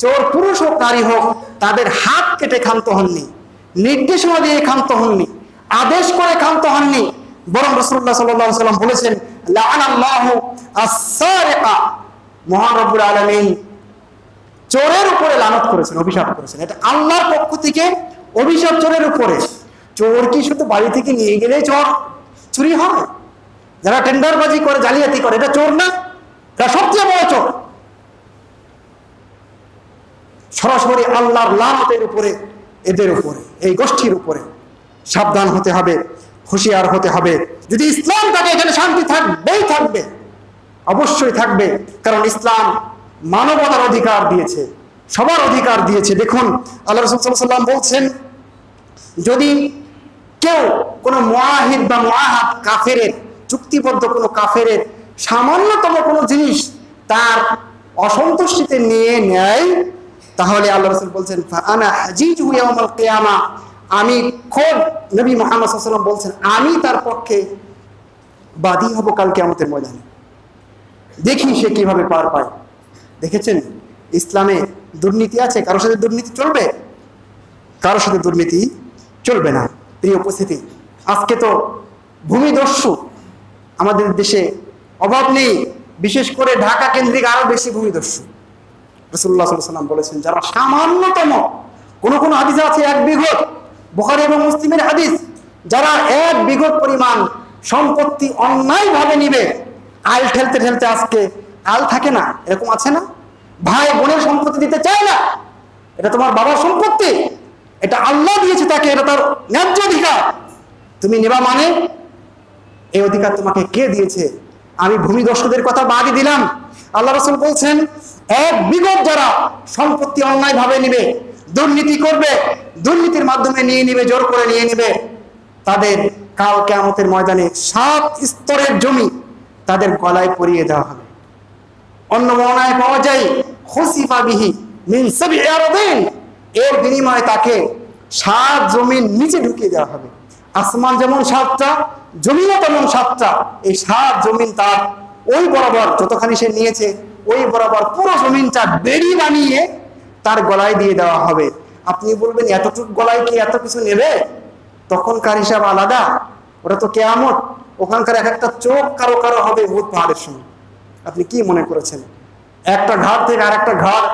চোর পুরুষ হোক নারী হোক তাদের হাত কেটে ক্ষান্ত হননি, নির্দেশনা দিয়ে ক্ষান্ত হননি, আদেশ করে ক্ষান্ত হননি, বরং রাসূলুল্লাহ সাল্লাল্লাহু আলাইহি ওয়াসাল্লাম বলেছেন লাআনাল্লাহু আস-সারিকা, মহান রব্বুল আলামিন চোরের উপরে লানত করেছেন, অভিশাপ করেছেন। এটা আল্লাহর পক্ষ থেকে অভিশাপ চোরের উপরে। চোর কি শুধু বাড়ি থেকে নিয়ে গেলেই চোর চুরি হয়? যারা টেন্ডারবাজি করে, জালিয়াতি করে, এটা চোর না? এটা সবচেয়ে বড় চোর। সরাসরি আল্লাহর লানতের উপরে, এদের উপরে, এই গোষ্ঠীর উপরে সাবধান হতে হবে, হুঁশিয়ার হতে হবে। যদি ইসলাম থাকে এখানে শান্তি থাকবেই থাকবে, অবশ্যই থাকবে, কারণ ইসলাম মানবতার অধিকার দিয়েছে, সবার অধিকার দিয়েছে। দেখুন আল্লাহ রাসূল সাল্লাল্লাহু আলাইহি ওয়াসাল্লাম বলছেন, যদি কেউ কোনো মুআহিদ বা মুআহাদ কাফেরের, চুক্তিবদ্ধ কোনো কাফেরের সামান্যতম কোনো জিনিস তার অসন্তুষ্টিতে নিয়ে নেয়, তাহলে আল্লাহ রাসূল বলছেন ফাআনা হাজিজু ইয়াউমাল কিয়ামা, আমি খোদ নবী মুহাম্মদ সাল্লাল্লাহু আলাইহি ওয়াসাল্লাম বলছেন আমি তার পক্ষে বাদী হব কাল কিয়ামতের ময়দানে। দেখি সে কিভাবে পার পায়। দেখেছেন ইসলামে দুর্নীতি আছে? কারোর সাথে দুর্নীতি চলবে? কারোর সাথে দুর্নীতি চলবে না। প্রিয় উপস্থিতি, আজকে তো ভূমিদস্যু আমাদের দেশে অভাব নেই, বিশেষ করে ঢাকা কেন্দ্রিক আরো বেশি ভূমিদস্যু। রাসূলুল্লাহ সাল্লাল্লাহু আলাইহি ওয়াসাল্লাম বলেছেন যারা সামান্যতম, কোন হাদিসে আছে 1 বিঘত, বুখারী এবং মুসলিমের হাদিস, যারা 1 বিঘত পরিমাণ সম্পত্তি অন্যায়ভাবে নিবে, আল ঠেলতে ঠেলতে, আজকে আল থাকে না, এরকম আছে না? ভাই বোনের সম্পত্তি দিতে চায় না, এটা তোমার বাবার সম্পত্তি, এটা আল্লাহ দিয়েছে তাকে, এটা তার ন্যায্য অধিকার, তুমি নেবা মানে এই অধিকার তোমাকে কে দিয়েছে? আমি ভূমিদস্যুদের কথা বাদই দিলাম। আল্লাহ রাসূল বলছেন 1 বিঘত যারা সম্পত্তি অন্যায়ভাবে নিবে, দুর্নীতি করবে, দুর্নীতির মাধ্যমে নিয়ে নিবে, জোর করে নিয়ে নিবে, তাদের কাল কিয়ামতের ময়দানে 7 স্তরের জমি তাদের গলায় পরিয়ে দেওয়া হবে। অন্য বর্ণনায় পাওয়া যায় খুসিফা বিহি মিন 7 আরদিন, এর বিনিময়ে তাকে 7 জমিন নিচে ঢুকিয়ে দেওয়া হবে। আসমান যেমন 7টা, জমিনও তেমন 7টা, এই 7 জমিন তার ওই বরাবর যতখানি সে নিয়েছে ওই বরাবর পুরো জমিনটা বেড়ি বানিয়ে তার গলায় দিয়ে দেওয়া হবে। আপনি বলবেন এতটুকু গলায় কি এত কিছু নেবে? তখনকার হিসাব আলাদা, ওটা তো কিয়ামত, ওখানকার এক একটা চোখ কারো কারো হবে উহুদ পাহাড়ের সঙ্গে। আপনি কি মনে করেছেন একটা ঘাট থেকে আর একটা ঘাট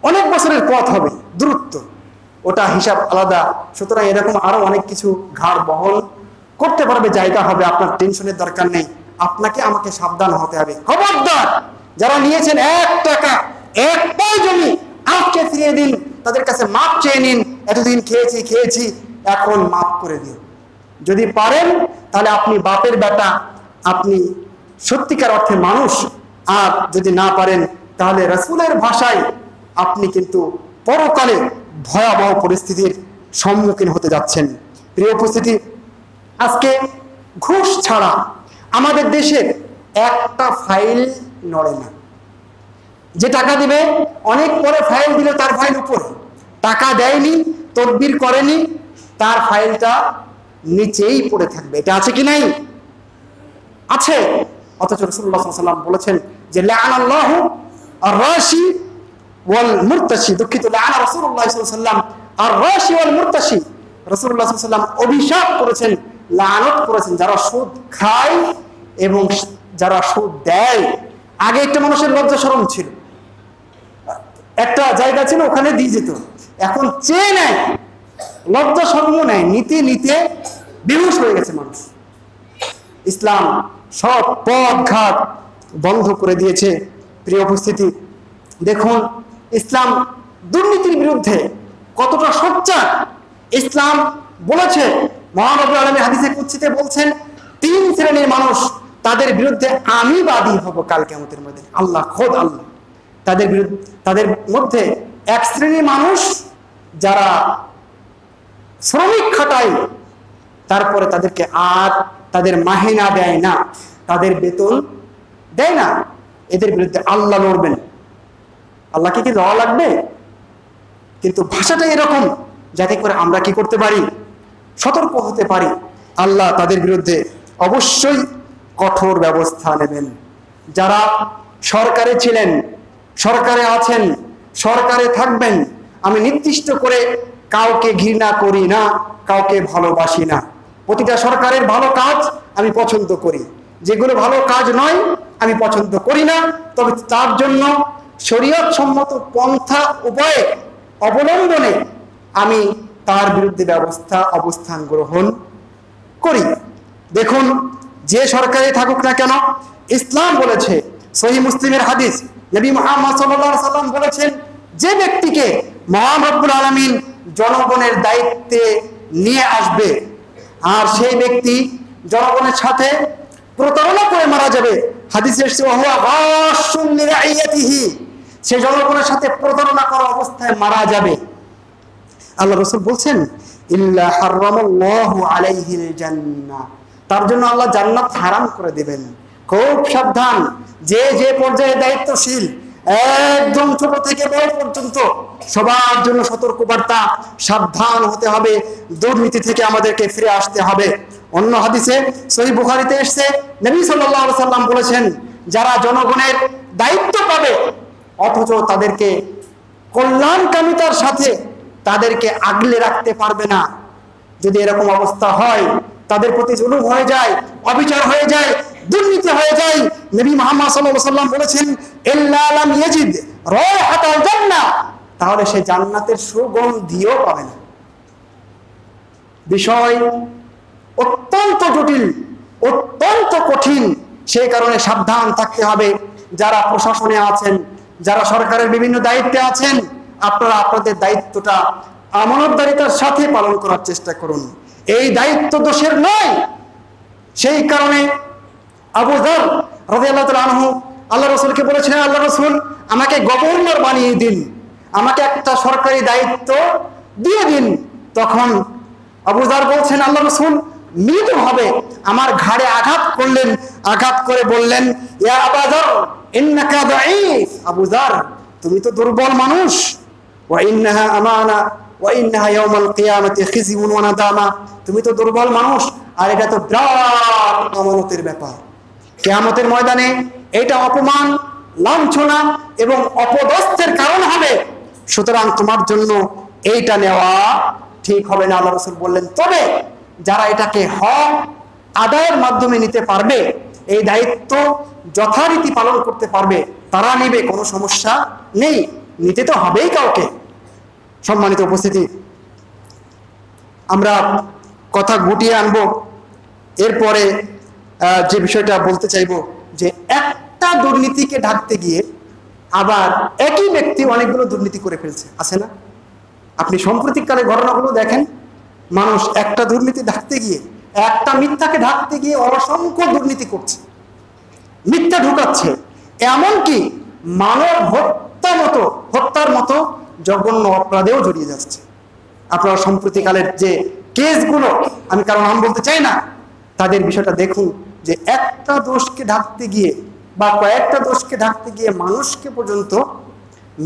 অনেক বছরের পথ হবে, দূরত্ব, ওটা হিসাব আলাদা। সুতরাং এরকম আরো অনেক কিছু ঘাট বহন করতে পারবে, জায়গা হবে, আপনার টেনশনের দরকার নেই। আপনাকে আমাকে সাবধান হতে হবে। খবরদার, যারা নিয়েছেন 1 টাকা 1 পাই জমি আজকে ফিরিয়ে দিন, তাদের কাছে মাপ চেয়ে নিন, এতদিন খেয়েছি এখন মাপ করে দিন। যদি পারেন তাহলে আপনি বাপের বেটা, আপনি সত্যিকার অর্থে মানুষ। আর যদি না পারেন তাহলে রাসূলের ভাষায় আপনি কিন্তু পরকালে ভয়াবহ পরিস্থিতির সম্মুখীন হতে যাচ্ছেন। প্রিয় উপস্থিতি, আজকে ঘুষ ছাড়া আমাদের দেশের একটা ফাইল নড়ে না। যে টাকা দিবে অনেক পরে ফাইল দিলে তার ফাইল উপরে, টাকা দেয়নি, তদবির করেনি, তার ফাইলটা নিচেই পড়ে থাকবে। এটা আছে কি নাই? আছে। অথচ রাসূলুল্লাহ সাল্লাল্লাহু আলাইহি ওয়াসাল্লাম বলেছেন যে লাআনাল্লাহু আর-রাশি ওয়াল মুরতাশি, দুঃখিত, লাআনা রাসূলুল্লাহ সাল্লাল্লাহু আলাইহি ওয়াসাল্লাম আর-রাশি ওয়াল মুরতাশি, রাসূলুল্লাহ সাল্লাল্লাহু আলাইহি ওয়াসাল্লাম অভিশাপ করেছেন, লানত করেছেন যারা সুদ খায় এবং যারা সুদ দেয়। আগে একটা মানুষের লজ্জা শরম ছিল, একটা জায়গা ছিল ওখানে দিয়ে যেত, এখন চেয়ে নেয়, লজ্জা শরমও নেয়, নিতে নিতে বেহুশ হয়ে গেছে মানুষ। ইসলাম সব পথ ঘাট বন্ধ করে দিয়েছে। প্রিয় উপস্থিতি, দেখুন ইসলাম দুর্নীতির বিরুদ্ধে কতটা সোচ্চার। ইসলাম বলেছে, মহান রব্বুল আলামিন হাদিসে কুদসিতে বলছেন, 3 শ্রেণীর মানুষ, তাদের বিরুদ্ধে আমি বাদী হব কাল কিয়ামতের মধ্যে। আল্লাহ, খোদ আল্লাহ। তাদের মধ্যে 1 শ্রেণীর মানুষ যারা শ্রমিক খাটায়, তারপরে তাদেরকে আর তাদের মাহিনা দেয় না, তাদের বেতন দেয় না, এদের বিরুদ্ধে আল্লাহ লড়বেন। আল্লাহকে কি লড়া লাগবে? কিন্তু ভাষাটা এরকম যাতে করে আমরা কি করতে পারি, সতর্ক হতে পারি। আল্লাহ তাদের বিরুদ্ধে অবশ্যই কঠোর ব্যবস্থা নেবেন। যারা সরকারে ছিলেন, সরকারে আছেন, সরকারে থাকবেন, আমি নির্দিষ্ট করে কাউকে ঘৃণা করি না, কাউকে ভালোবাসি না। প্রতিটা সরকারের ভালো কাজ আমি পছন্দ করি, যেগুলো ভালো কাজ নয় আমি পছন্দ করি না। তবে তার জন্য শরীয়ত সম্মত পন্থা উপায়ে অবলম্বনে আমি তার বিরুদ্ধে অবস্থান গ্রহণ করি। দেখুন, যে সরকারে থাকুক না কেন, ইসলাম বলেছে, সহিহ মুসলিমের হাদিস, নবী মুহাম্মদ সাল্লাল্লাহু আলাইহি ওয়াসাল্লাম বলেছেন, যে ব্যক্তিকে মহান রব্বুল আলামিন জনগণের দায়িত্বে নিয়ে আসবে আর সেই ব্যক্তি জনগণের সাথে প্রতারণা করে মারা যাবে, হাদিসে এসেছে ওয়া গাশুন লিরাইয়াতিহি, সে জনগণের সাথে প্রতারণা করা অবস্থায় মারা যাবে। আল্লাহ রাসূল বলছেন, ইল্লা হারামাল্লাহু আলাইহিল জান্নাহ, তার জন্য আল্লাহ জান্নাত হারাম করে দিবেন। খুব সাবধান, যে যে পর্যায়ে দায়িত্বশীল, একদম ছোট থেকে বড় পর্যন্ত সবার জন্য সতর্কবার্তা, সাবধান হতে হবে, দুর্নীতি থেকে আমাদেরকে ফিরে আসতে হবে। অন্য হাদিসে সহিহ বুখারীতে এসেছে, নবী সাল্লাল্লাহু আলাইহি ওয়াসাল্লাম বলেছেন, যারা জনগণের দায়িত্ব পাবে অথচ তাদেরকে কল্যাণকামিতার সাথে তাদেরকে আগলে রাখতে পারবে না, যদি এরকম অবস্থা হয়, তাদের প্রতি জুলুম হয়ে যায়, অবিচার হয়ে যায়, দুর্নীতি হয়ে যায়, নবী মুহাম্মদ সাল্লাল্লাহু আলাইহি ওয়াসাল্লাম বলেছেন, ইল্লা লাম ইয়াজিদ রাইহাতাল জান্নাহ, তাহলে সে জান্নাতের সুগন্ধিও পাবে না। বিষয় অত্যন্ত জটিল, অত্যন্ত কঠিন, সেই কারণে সাবধান থাকতে হবে। যারা প্রশাসনে আছেন, যারা সরকারের বিভিন্ন দায়িত্বে আছেন, আপনারা আপনাদের দায়িত্বটা আমানতদারিতার সাথে পালন করার চেষ্টা করুন। এই দায়িত্ব দোষের নয়। সেই কারণে আবু যর রাদিয়াল্লাহু তাআলা আনহু আল্লাহ রাসূলকে বলেছেন, আল্লাহ রাসূল আমাকে গভর্নর বানিয়ে দিন, আমাকে একটা সরকারি দায়িত্ব দিয়ে দিন। তখন আবু যর বলছেন, আল্লাহ রাসূল মৃদুভাবে আমার ঘাড়ে আঘাত করলেন, আঘাত করে বললেন, ইয়া আবু যর ইন্নাকা দাঈফ, আবু যর তুমি তো দুর্বল মানুষ, ওয়া ইন্নাহা আমানা ওয়া ইন্নাহা ইয়াউমাল কিয়ামাতি খিজিউন ওয়া নাদামা, তুমি তো দুর্বল মানুষ আর এটা তো বিরাট আমানতের ব্যাপার। কিয়ামতের ময়দানে এটা অপমান, লাঞ্ছনা এবং অপদস্থের কারণ হবে, সুতরাং তোমার জন্য এইটা নেওয়া ঠিক হবে না। আল্লাহ রাসূল বললেন, তবে যারা এটাকে হক আদায়ের মাধ্যমে নিতে পারবে, এই দায়িত্ব যথারীতি পালন করতে পারবে, তারা নিবে, কোনো সমস্যা নেই, নিতে তো হবেই কাউকে। সম্মানিত উপস্থিতি, আমরা কথা গুটিয়ে আনবো। এরপরে যে বিষয়টা বলতে চাইবো, যে একটা দুর্নীতিকে ঢাকতে গিয়ে আবার একই ব্যক্তি অনেকগুলো দুর্নীতি করে ফেলছে, আছে না? আপনি সাম্প্রতিককালে ঘটনাগুলো দেখেন, মানুষ একটা দুর্নীতি ঢাকতে গিয়ে, একটা মিথ্যাকে ঢাকতে গিয়ে অসংখ্য দুর্নীতি করছে, মিথ্যা ঢুকাচ্ছে, এমনকি মানব হত্যার মতো জঘন্য অপরাধেও জড়িয়ে যাচ্ছে। আপনারা সম্প্রতিকালের যে কেসগুলো, আমি কারো নাম বলতে চাই না, তাদের বিষয়টা দেখুন, যে একটা দোষকে ঢাকতে গিয়ে বা কয়েকটা দোষকে ঢাকতে গিয়ে মানুষকে পর্যন্ত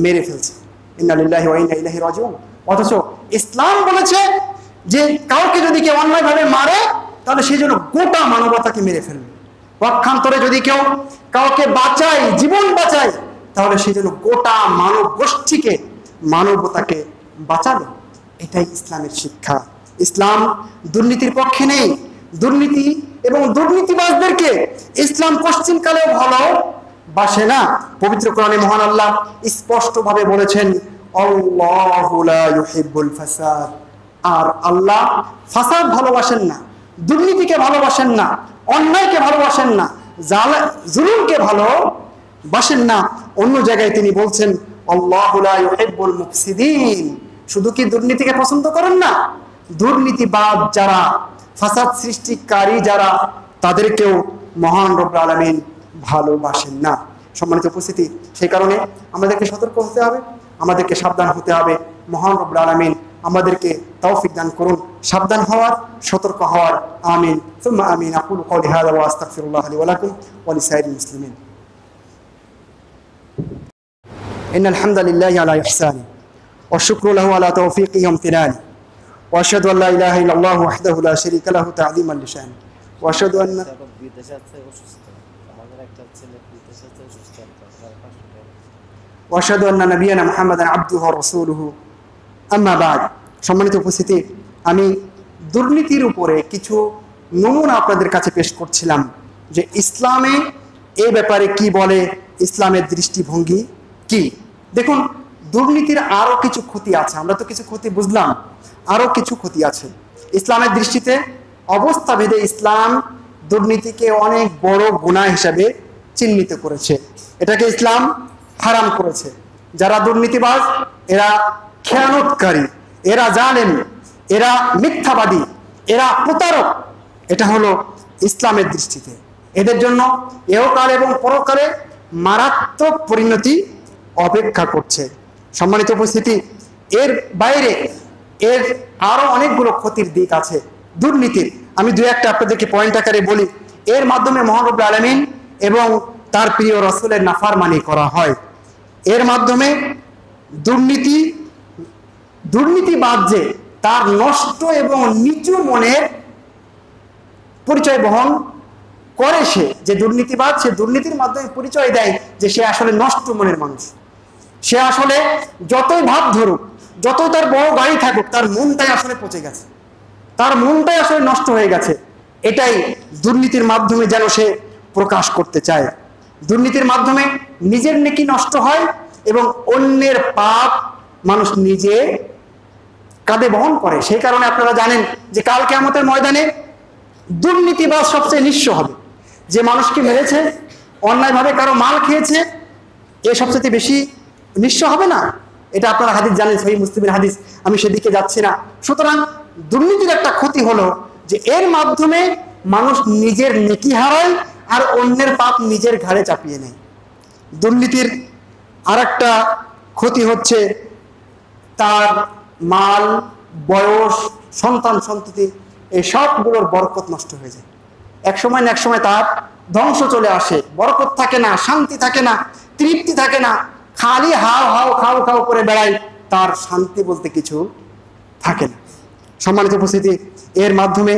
মেরে ফেলছে। ইন্না লিল্লাহি ওয়া ইন্না ইলাইহি রাজিউন। অথচ ইসলাম বলেছে যে কাউকে যদি কেউ অন্যায়ভাবে মারে তাহলে সেই জন্য গোটা মানবতাকে মেরে ফেলবে। পক্ষান্তরে যদি কেউ কাউকে বাঁচায়, জীবন বাঁচায়, তাহলে সেই জন্য গোটা মানব গোষ্ঠীকে, মানবতাকে বাঁচালো। এটাই ইসলামের শিক্ষা। ইসলাম দুর্নীতির পক্ষে নেই। দুর্নীতি এবং দুর্নীতিবাজদেরকে ইসলাম পশ্চিমকালেও ভালো বাসে না। পবিত্র কোরআনে মহান আল্লাহ স্পষ্টভাবে বলেছেন, আল্লাহু লা ইউহিব্বুল ফাসাদ। আর আল্লাহ ফাসাদ ভালোবাসেন না, দুর্নীতিকে ভালোবাসেন না, অন্যায়কে ভালোবাসেন না, জুলুমকে ভালোবাসেন না। অন্য জায়গায় তিনি বলছেন, আল্লাহু লা ইউহিব্বুল মুফসিদিন। শুধু কি দুর্নীতিকে পছন্দ করেন না, দুর্নীতিবাদ যারা, ফাসাদ সৃষ্টিকারী যারা, তাদেরকেও মহান রব্বুল আলামিন ভালোবাসেন না। সম্মানিত উপস্থিতি, সেই কারণে আমাদেরকে সতর্ক হতে হবে, আমাদেরকে সাবধান হতে হবে। মহান রব্বুল আলামিন আমাদেরকে তৌফিক দান করুন সাবধান হওয়ার, সতর্ক হওয়ার। আমিন সুম্মা আমিন। আকুলু কওলি হাযা ওয়া আস্তাগফিরুল্লাহ লি ওয়া লাকুম ওয়া লিসাইরিল মুসলিমিন। ইন্নাল হামদালিল্লাহি আলা ইহসানি ওয়া শুকরু লাহু আলা তাওফীকিহি ওয়া ইমতিনানি ওয়া আশহাদু আল্লা ইলাহা ইল্লাল্লাহু ওয়াহদাহু লা শারীকা লাহু তা'যীমান লিশানি ওয়া আশহাদু আন্না ওয়াশহাদু আন্না নাবিয়ানা মুহাম্মাদান আবদুহু ওয়া রাসূলুহু। আম্মা বাদ। সম্মানিত উপস্থিতি, আমি দুর্নীতির উপরে কিছু নমুনা আপনাদের কাছে পেশ করছিলাম যে ইসলামে এই ব্যাপারে কি বলে, ইসলামের দৃষ্টিভঙ্গি কি। দেখুন, দুর্নীতির আরো কিছু ক্ষতি আছে। আমরা তো কিছু ক্ষতি বুঝলাম, আরো কিছু ক্ষতি আছে। ইসলামের দৃষ্টিতে অবস্থা ভেদে ইসলাম দুর্নীতিকে অনেক বড় গুনাহ হিসাবে চিহ্নিত করেছে। এটাকে ইসলাম হারাম করেছে। যারা দুর্নীতিবাজ, এরা খেয়ানতকারী, এরা জালেম, এরা মিথ্যাবাদী, এরা প্রতারক। এটা হলো ইসলামের দৃষ্টিতে। এদের জন্য ইহকাল এবং পরকালে মারাত্মক পরিণতি অপেক্ষা করছে। সম্মানিত উপস্থিতি, এর বাইরে এর আরো অনেকগুলো ক্ষতির দিক আছে দুর্নীতির। আমি দু একটা আপনাদেরকে পয়েন্ট আকারে বলি। এর মাধ্যমে মহান রব্বুল আলামিন এবং তার প্রিয় রাসূলের নাফরমানি করা হয়। এর মাধ্যমে দুর্নীতিবাদ যে তার নষ্ট এবং নিচু মনের পরিচয় বহন করে। সে যে দুর্নীতিবাদ, সে দুর্নীতির মাধ্যমে পরিচয় দেয় যে সে আসলে নষ্ট মনের মানুষ। সে আসলে যতই ভাব ধরুক, যতই তার বড় গাড়ি থাকুক, তার মনটাই আসলে পচে গেছে, তার মনটাই আসলে নষ্ট হয়ে গেছে। এটাই দুর্নীতির মাধ্যমে যেন সে প্রকাশ করতে চায়। দুর্নীতির মাধ্যমে নিজের নেকি নষ্ট হয় এবং অন্যের পাপ মানুষ নিজে কাঁধে বহন করে। সেই কারণে আপনারা জানেন যে কাল কিয়ামতের ময়দানে দুর্নীতিবাজ সবচেয়ে নিঃস্ব হবে। যে মানুষকে মেরেছে, অন্যায়ভাবে কারো মাল খেয়েছে, এ সবচেয়ে বেশি নিঃস্ব হবে না? এটা আপনারা হাদিস জানেন, সহিহ মুসলিমের হাদিস, আমি সেদিকে যাচ্ছি না। সুতরাং দুর্নীতির একটা ক্ষতি হলো যে এর মাধ্যমে মানুষ নিজের নেকি হারায় আর অন্যের পাপ নিজের ঘাড়ে চাপিয়ে নেয়। দুর্নীতির আর একটা ক্ষতি হচ্ছে তার মাল, বয়স, সন্তান সন্ততি, এই সবগুলোর বরকত নষ্ট হয়ে যায়। এক সময় না এক সময় তার ধ্বংস চলে আসে। বরকত থাকে না, শান্তি থাকে না, তৃপ্তি থাকে না, খালি হাও হাও খাও খাও করে বেড়ায়, তার শান্তি বলতে কিছু থাকে না। সম্মানিত উপস্থিতি, এর মাধ্যমে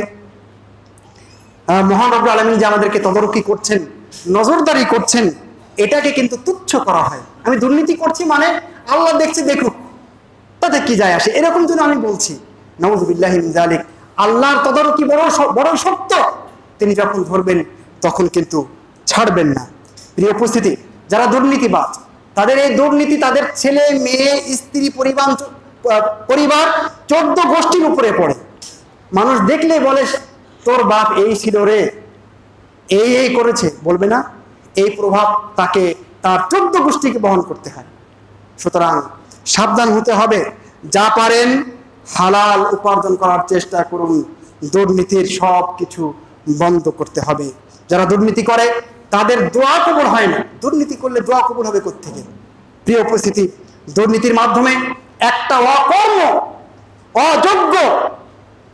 মহান রব্বুল আলামিন যে আমাদেরকে তদারকি করছেন, নজরদারি করছেন, এটাকে কিন্তু তুচ্ছ করা হয়। আমি দুর্নীতি করছি মানে আল্লাহ দেখছে, দেখুক, তাতে কি যায় আসে, এরকম যদি আমি বলছি। নাউযুবিল্লাহি মিন যালিক। আল্লাহর তদারকি বড় শক্ত। তিনি যখন ধরবেন তখন কিন্তু ছাড়বেন না। প্রিয় উপস্থিতি, যারা দুর্নীতিবাজ, তাদের এই দুর্নীতি তাদের ছেলে, মেয়ে, স্ত্রী, পরিবার 14 গোষ্ঠীর উপরে পড়ে। মানুষ দেখলে বলে, তোর বাপ এই ছিল রে, এই করেছে, বলবে না? এই প্রভাব তাকে তার 14 গোষ্ঠীকে বহন করতে হয়। সুতরাং সাবধান হতে হবে। যা পারেন হালাল উপার্জন করার চেষ্টা করুন। দুর্নীতির সব কিছু বন্ধ করতে হবে। যারা দুর্নীতি করে তাদের দোয়া কবুল হয় না। দুর্নীতি করলে দোয়া কবুল হবে কোত্থেকে? প্রিয় উপস্থিতি, দুর্নীতির মাধ্যমে একটা অকর্ম, অযোগ্য,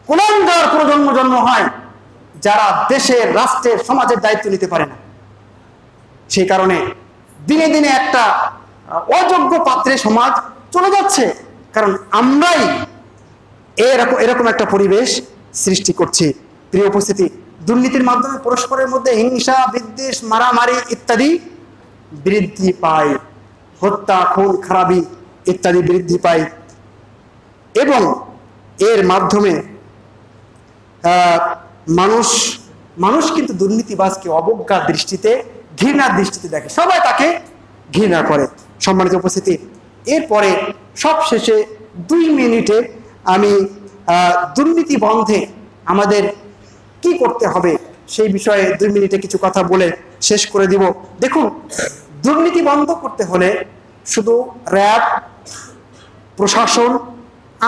কুলাঙ্গার প্রজন্ম জন্ম হয়, যারা দেশের, রাষ্ট্রের, সমাজের দায়িত্ব নিতে পারে না। সেই কারণে দিনে দিনে একটা অযোগ্য পাত্রে সমাজ চলে যাচ্ছে, কারণ আমরাই এরকম একটা পরিবেশ সৃষ্টি করছি। প্রিয় উপস্থিতি, দুর্নীতির মাধ্যমে পরস্পরের মধ্যে হিংসা, বিদ্বেষ, মারামারি ইত্যাদি বৃদ্ধি পায়, হত্যা, খুন, খারাপি ইত্যাদি বৃদ্ধি পায়, এবং এর মাধ্যমে মানুষ কিন্তু দুর্নীতিবাজকে অবজ্ঞার দৃষ্টিতে, ঘৃণার দৃষ্টিতে দেখে, সবাই তাকে ঘৃণা করে। সম্মানিত উপস্থিতি, এরপরে সবশেষে 2 মিনিটে আমি দুর্নীতি বন্ধে আমাদের কি করতে হবে সেই বিষয়ে 2 মিনিটে কিছু কথা বলে শেষ করে দিব। দেখুন, দুর্নীতি বন্ধ করতে হলে শুধু র্যাব, প্রশাসন,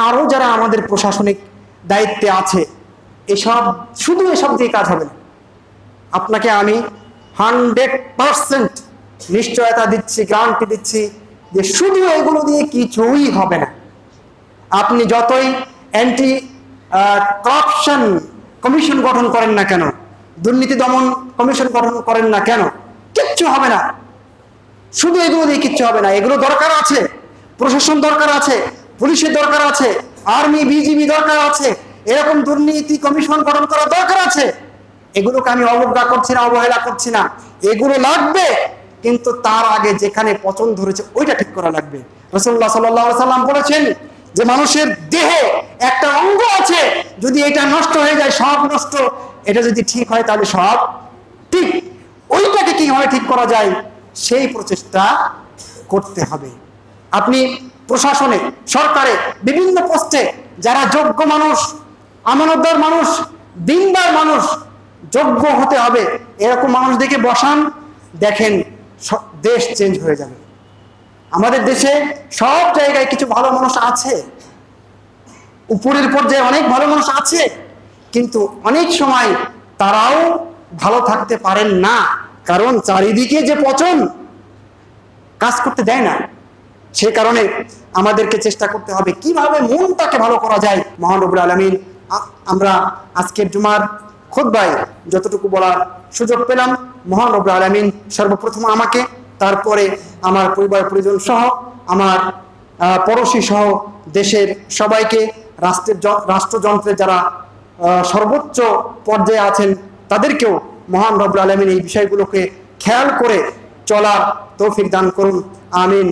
আরও যারা আমাদের প্রশাসনিক দায়িত্বে আছে, শুধু এসব দিয়ে কাজ হবে না। আপনাকে আমি 100% নিশ্চয়তা দিচ্ছি, গ্যারান্টি দিচ্ছি যে শুধু এগুলো দিয়ে কিছুই হবে না। আপনি যতই অ্যান্টি করাপশন কমিশন গঠন করেন না কেন, দুর্নীতি দমন কমিশন গঠন করেন না কেন, কিচ্ছু হবে না। শুধু এগুলো দিয়ে কিচ্ছু হবে না। এগুলো দরকার আছে, প্রশাসন দরকার আছে, পুলিশের দরকার আছে, আর্মি, বিজিবি দরকার আছে, এরকম দুর্নীতি কমিশন গঠন করা দরকার আছে। এগুলোকে আমি অবজ্ঞা করছি না, অবহেলা করছি না, এগুলো লাগবে, কিন্তু তার আগে যেখানে পচন ধরেছে ওইটা ঠিক করা লাগবে। রাসূলুল্লাহ সাল্লাল্লাহু আলাইহি সাল্লাম বলেছেন যে মানুষের দেহে একটা অঙ্গ আছে, যদি এটা নষ্ট হয়ে যায় সব নষ্ট, এটা যদি ঠিক হয় তাহলে সব ঠিক। ওইটাকে কিভাবে ঠিক করা যায় সেই প্রচেষ্টা করতে হবে। আপনি প্রশাসনে, সরকারে, বিভিন্ন পোস্টে যারা যোগ্য মানুষ, আমানতদার মানুষ, দিনদার মানুষ, যোগ্য হতে হবে, এরকম মানুষ দেখে বসান, দেখেন দেশ চেঞ্জ হয়ে যাবে। আমাদের দেশে সব জায়গায় কিছু ভালো মানুষ আছে, উপরের পর্যায়ে অনেক ভালো মানুষ আছে, কিন্তু অনেক সময় তারাও ভালো থাকতে পারেন না, কারণ চারিদিকে যে পচন, কাজ করতে দেয় না। সে কারণে আমাদেরকে চেষ্টা করতে হবে কিভাবে মনটাকে ভালো করা যায়। মহান রব্বুল আলামিন, আমরা আজকের জুমার খুতবায় যতটুকু বলার সুযোগ পেলাম, মহান রব্বুল আলামিন সর্বপ্রথম আমাকে, তারপরে আমার পরিবার পরিজন সহ, আমার পড়োশী সহ দেশের সবাইকে, রাষ্ট্রযন্ত্রে যারা সর্বোচ্চ পর্যায়ে আছেন তাদেরকেও মহান রব্বুল আলামিন এই বিষয়গুলোকে খেয়াল করে চলার তৌফিক দান করুন। আমিন।